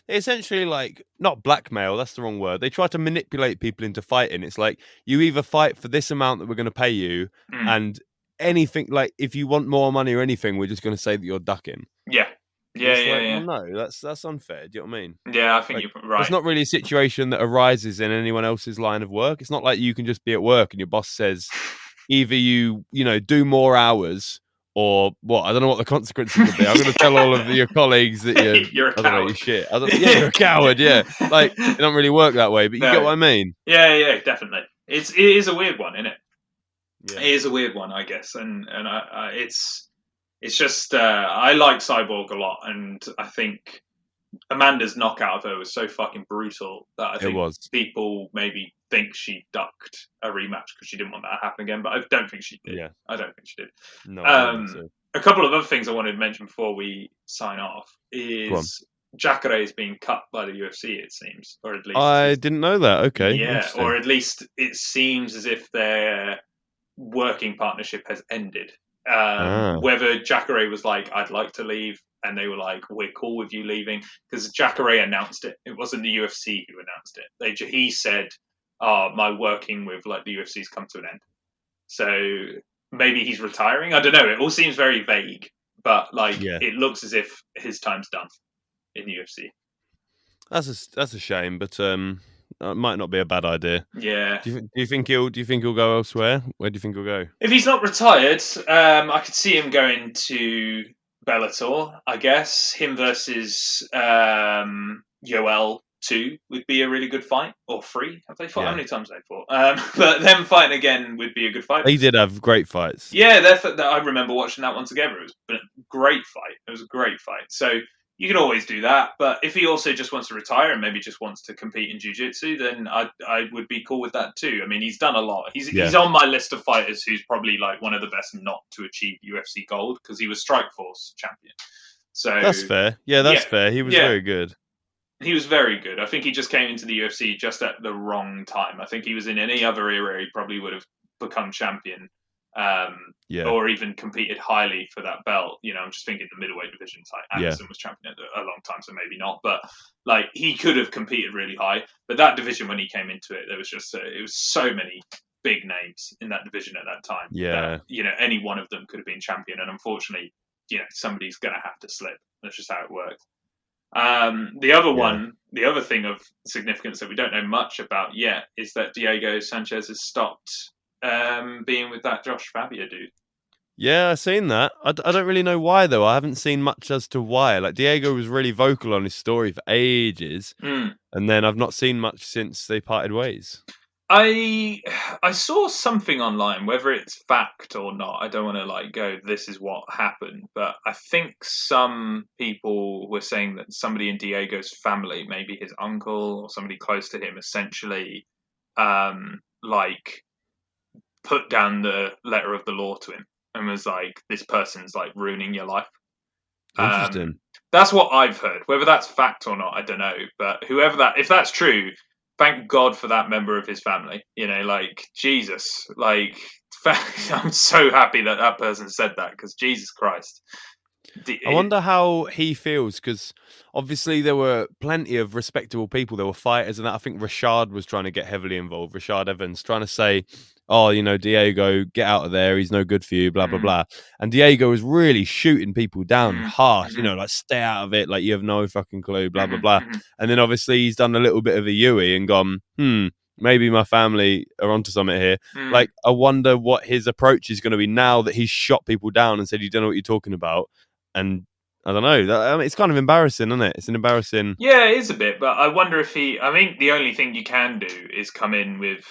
essentially like not blackmail. That's the wrong word. They try to manipulate people into fighting. It's like you either fight for this amount that we're going to pay you, and anything like if you want more money or anything, we're just going to say that you're ducking. Yeah. Well, no, that's unfair. Do you know what I mean? Yeah, I think you're right. It's not really a situation that arises in anyone else's line of work. It's not like you can just be at work and your boss says either you do more hours or what. I don't know what the consequences would be. I'm going to tell all of your colleagues that you're a coward. Shit. You're a coward. Yeah, like it don't really work that way. But you get what I mean? Yeah, definitely. It is a weird one, isn't it? Yeah. It is a weird one, I guess, and it's just I like Cyborg a lot, and I think Amanda's knockout of her was so fucking brutal that I think people maybe think she ducked a rematch because she didn't want that to happen again, but I don't think she did. Yeah. I don't think she did. No. A couple of other things I wanted to mention before we sign off is Jacare is being cut by the UFC, it seems, or at least I didn't know that. Okay, yeah, or at least it seems as if their working partnership has ended. Whether Jacare was like, I'd like to leave, and they were like, we're cool with you leaving, because Jacare announced it. It wasn't the UFC who announced it. He said, my working with like the UFC's come to an end. So maybe he's retiring. I don't know. It all seems very vague, but it looks as if his time's done in the UFC. That's a shame, but it might not be a bad idea. Yeah. Do you think he'll go elsewhere? Where do you think he'll go? If he's not retired, I could see him going to Bellator. I guess him versus Yoel 2 would be a really good fight, or 3. Have they fought? How many times have they fought? But them fighting again would be a good fight. They did have great fights. Yeah, I remember watching that one together. It was a great fight. It was a great fight. So you can always do that, but if he also just wants to retire and maybe just wants to compete in jiu-jitsu, then I would be cool with that too. I mean, he's done a lot. He's on my list of fighters who's probably like one of the best not to achieve UFC gold because he was Strikeforce champion. So that's fair. Yeah, that's fair. He was very good. He was very good. I think he just came into the UFC just at the wrong time. I think he was in any other era, he probably would have become champion. or even competed highly for that belt. I'm just thinking the middleweight division. Like Anderson was champion a long time, so maybe not. But like he could have competed really high. But that division, when he came into it, there was just it was so many big names in that division at that time. Yeah. That, any one of them could have been champion, and unfortunately, somebody's going to have to slip. That's just how it works. The other thing of significance that we don't know much about yet is that Diego Sanchez has stopped being with that Josh Fabia dude. Yeah, I've seen that. I don't really know why, though. I haven't seen much as to why. Like, Diego was really vocal on his story for ages, and then I've not seen much since they parted ways. I saw something online, whether it's fact or not. I don't want to go, this is what happened, but I think some people were saying that somebody in Diego's family, maybe his uncle or somebody close to him, essentially put down the letter of the law to him and was like, this person's ruining your life. Interesting. That's what I've heard. Whether that's fact or not, I don't know. But if that's true, thank God for that member of his family. Jesus. I'm so happy that person said that, because Jesus Christ. I wonder how he feels, because obviously there were plenty of respectable people. There were fighters and that. I think Rashad was trying to get heavily involved. Rashad Evans trying to say, Diego, get out of there. He's no good for you, blah, blah, blah. And Diego was really shooting people down harsh, stay out of it. Like, you have no fucking clue, blah, blah, blah. And then obviously he's done a little bit of a Yui and gone, maybe my family are onto something here. I wonder what his approach is going to be now that he's shot people down and said, you don't know what you're talking about. And I don't know. It's kind of embarrassing, isn't it? It's an embarrassing. Yeah, it is a bit. But I wonder if the only thing you can do is come in with,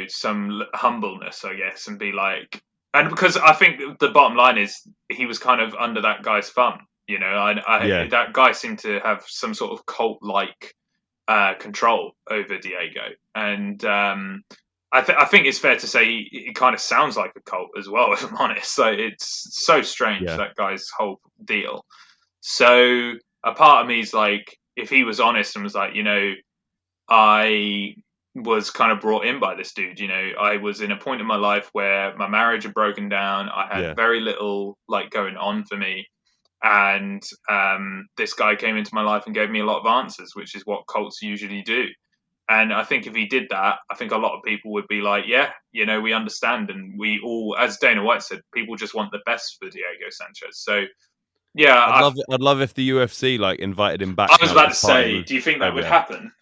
some humbleness, I guess, and be like, and because I think the bottom line is he was kind of under that guy's thumb. That guy seemed to have some sort of cult-like control over Diego, and I think it's fair to say it kind of sounds like a cult as well, if I'm honest. So it's so strange, that guy's whole deal. So a part of me is like, if he was honest and was like, I was kind of brought in by this dude. I was in a point in my life where my marriage had broken down. I had very little going on for me. And this guy came into my life and gave me a lot of answers, which is what cults usually do. And I think if he did that, I think a lot of people would be like, we understand. And we all, as Dana White said, people just want the best for Diego Sanchez. So, yeah. I'd love if the UFC invited him back. I was about to say, do you think that would happen?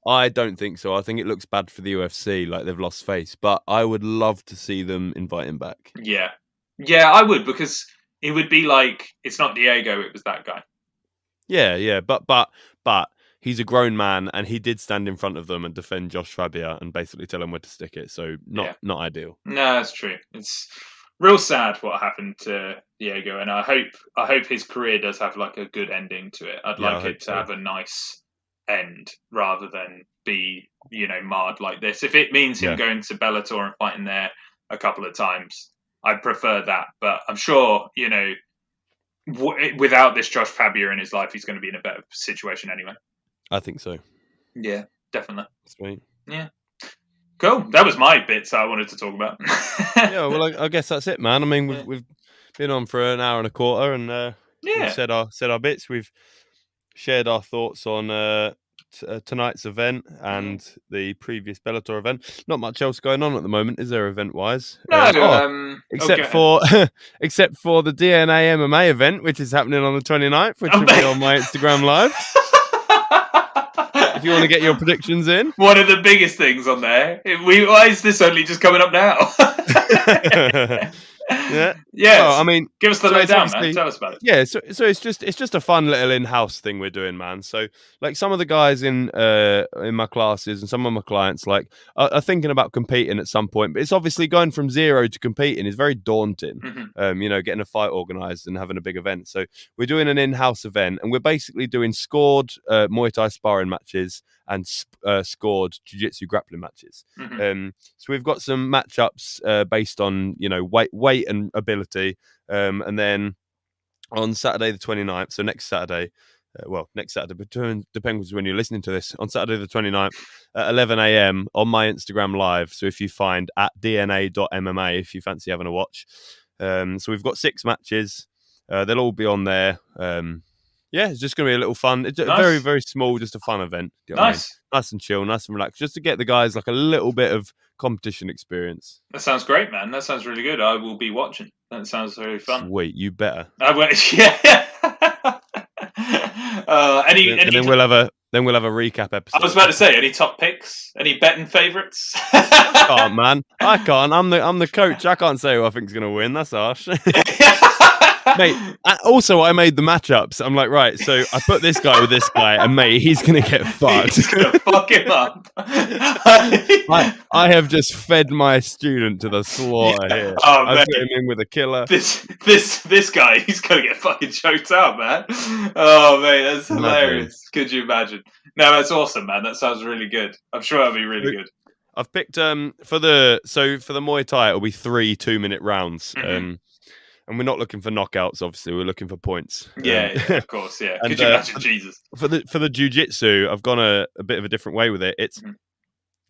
I don't think so. I think it looks bad for the UFC, they've lost face. But I would love to see them invite him back. Yeah. Yeah, I would, because it would be like, it's not Diego, it was that guy. Yeah. But he's a grown man, and he did stand in front of them and defend Josh Fabia and basically tell him where to stick it. So not ideal. No, that's true. It's real sad what happened to Diego, and I hope his career does have a good ending to it. I'd like it to have a nice end rather than be marred like this. If it means him going to Bellator and fighting there a couple of times, I'd prefer that. But I'm sure without this Josh Fabia in his life, he's going to be in a better situation anyway. I think so. Yeah, definitely. Sweet. Yeah. Cool. That was my bits I wanted to talk about. Yeah, well, I guess that's it, man. I mean, we've been on for an hour and a quarter, and we've said our bits. We've shared our thoughts on tonight's event and the previous Bellator event. Not much else going on at the moment, is there, event-wise? No, except for the DNA MMA event, which is happening on the 29th, which will be on my Instagram Live. If you want to get your predictions in. One of the biggest things on there. Why is this only just coming up now? Yeah. Well, I mean, give us the lowdown, man. Tell us about it. Yeah, so it's just a fun little in-house thing we're doing, man. So some of the guys in my classes and some of my clients are thinking about competing at some point, but it's obviously going from zero to competing is very daunting. Getting a fight organized and having a big event. So we're doing an in-house event, and we're basically doing scored Muay Thai sparring matches and scored jiu-jitsu grappling matches. So we've got some matchups based on weight and ability, and then on Saturday the 29th, so next Saturday, next Saturday, depends when you're listening to this, on Saturday the 29th at 11 a.m. on my Instagram live. So if you find at dna.mma, if you fancy having a watch. So we've got 6 matches. They'll all be on there. It's just going to be a little fun. It's Nice. very, very small, just a fun event. You know what I mean? Nice and chill, nice and relaxed, just to get the guys like a little bit of competition experience. That sounds great, man. That sounds really good. I will be watching. That sounds very fun. Sweet, you better. I will, yeah. Then we'll have a recap episode. I was about to say, any top picks? Any betting favourites? I can't, man. I can't. I'm the coach. I can't say who I think's going to win. That's harsh. Mate, also I made the matchups. I'm like, right, so I put this guy with this guy, and mate, he's going to get fucked. He's going to fuck him up. I have just fed my student to the slaughter here. Oh, I've put him in with a killer. This guy, he's going to get fucking choked out, man. Oh, mate, that's hilarious. Could you imagine? No, that's awesome, man. That sounds really good. I'm sure it'll be really good. I've picked for the Muay Thai, it'll be 3 2-minute rounds. Mm-hmm. And we're not looking for knockouts, obviously. We're looking for points. Yeah, of course, yeah. Could you imagine, Jesus? For the jiu-jitsu, I've gone a bit of a different way with it.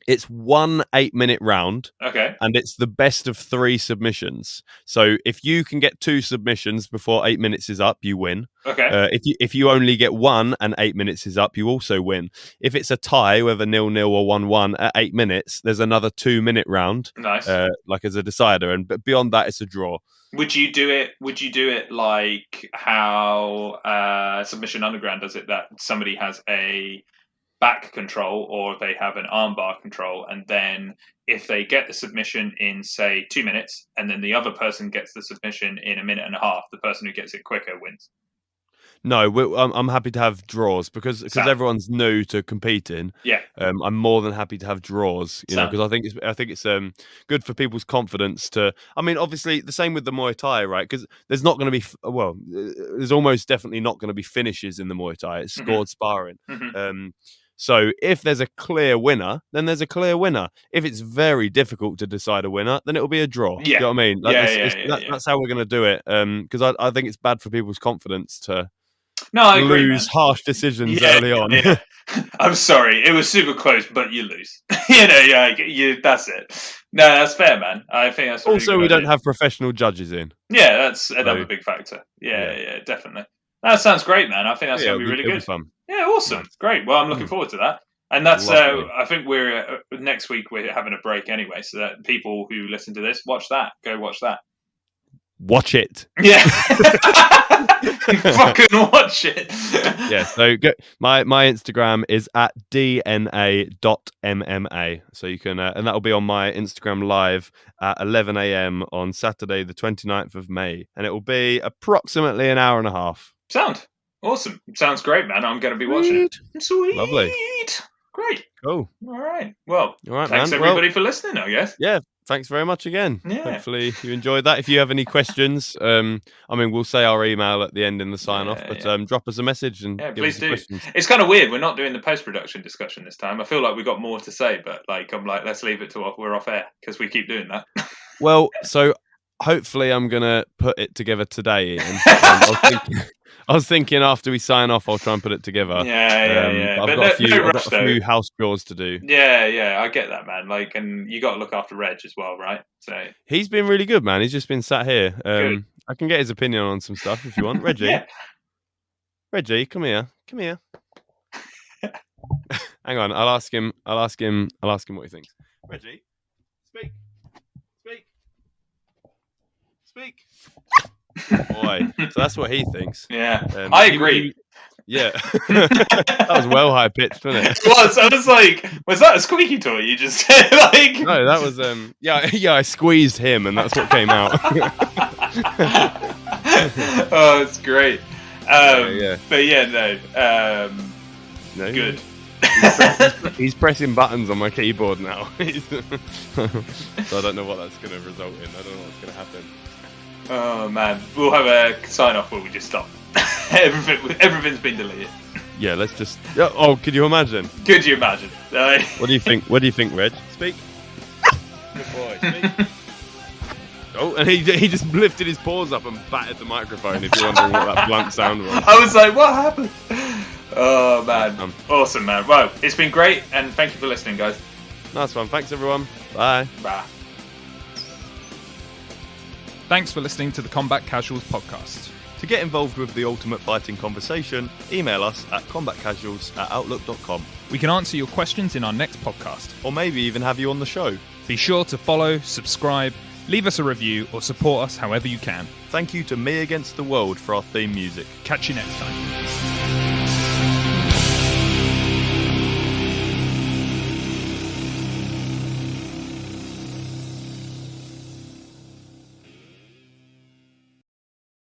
It's 1 8-minute round. Okay. And it's the best of 3 submissions. So if you can get 2 submissions before 8 minutes is up, you win. Okay. If you only get 1 and 8 minutes is up, you also win. If it's a tie, whether 0-0 or 1-1 at 8 minutes, there's another 2-minute round. Nice. Like as a decider, but beyond that, it's a draw. Would you do it like how Submission Underground does it? That somebody has a back control or they have an armbar control, and then if they get the submission in, say, 2 minutes, and then the other person gets the submission in 1.5 minutes, the person who gets it quicker wins. No, I'm happy to have draws because everyone's new to competing. Yeah, I'm more than happy to have draws. You know, because I think it's good for people's confidence to. I mean, obviously the same with the Muay Thai, right? Because there's not going to be there's almost definitely not going to be finishes in the Muay Thai. It's scored sparring. Mm-hmm. So if there's a clear winner, then there's a clear winner. If it's very difficult to decide a winner, then it'll be a draw. Yeah. You know what I mean? That's how we're going to do it. Because I think it's bad for people's confidence to. No, I agree, lose harsh decisions early on. Yeah. I'm sorry, it was super close, but you lose. That's it. No, that's fair, man. I think that's also we don't have professional judges in. Yeah, that's another big factor. Yeah, definitely. That sounds great, man. I think that's going to be really good. Fun. Yeah, awesome, great. Well, I'm looking forward to that. And that's I think we're next week we're having a break anyway, so that people who listen to this go watch that. Watch it. Yeah. Fucking watch it. Yeah, so my Instagram is at dna.mma. So you can, and that'll be on my Instagram live at 11 a.m. on Saturday, the 29th of May. And it will be approximately an hour and a half. Sound awesome. Sounds great, man. I'm going to be watching it. Sweet. Lovely. Great. Cool. All right. Well, all right, thanks everybody for listening, I guess. Yeah. Thanks very much again. Yeah. Hopefully you enjoyed that. If you have any questions, we'll say our email at the end in the sign-off, but drop us a message and give us questions. It's kind of weird. We're not doing the post-production discussion this time. I feel like we got more to say, but let's leave it to we're off air because we keep doing that. Well, so hopefully I'm going to put it together today, Ian. I was thinking after we sign off, I'll try and put it together. Yeah. I've got a few house chores to do. Yeah, I get that, man. And you got to look after Reg as well, right? So he's been really good, man. He's just been sat here. I can get his opinion on some stuff if you want, Reggie. Yeah. Reggie, come here. Hang on, I'll ask him what he thinks. Reggie, speak. Boy, so that's what he thinks. Yeah, I agree. Yeah, that was well high pitched, wasn't it? It was. I was like, was that a squeaky toy you just said? No, that was I squeezed him, and that's what came out. Oh, it's great. Yeah. But no, good. He's pressing buttons on my keyboard now. So I don't know what that's going to result in. I don't know what's going to happen. Oh man, we'll have a sign off where we just stop. Everything's been deleted. Yeah, let's just. Oh, could you imagine? Could you imagine? What do you think? What do you think, Reg? Speak. Good boy. Speak. Oh, and he just lifted his paws up and battered the microphone. If you're wondering what that blunt sound was, I was like, what happened? Oh, man. Awesome, man. Well, it's been great, and thank you for listening, guys. Nice one. Thanks, everyone. Bye. Bye. Thanks for listening to the Combat Casuals podcast. To get involved with the Ultimate Fighting conversation, email us at combatcasuals@outlook.com. We can answer your questions in our next podcast. Or maybe even have you on the show. Be sure to follow, subscribe, leave us a review, or support us however you can. Thank you to Me Against the World for our theme music. Catch you next time.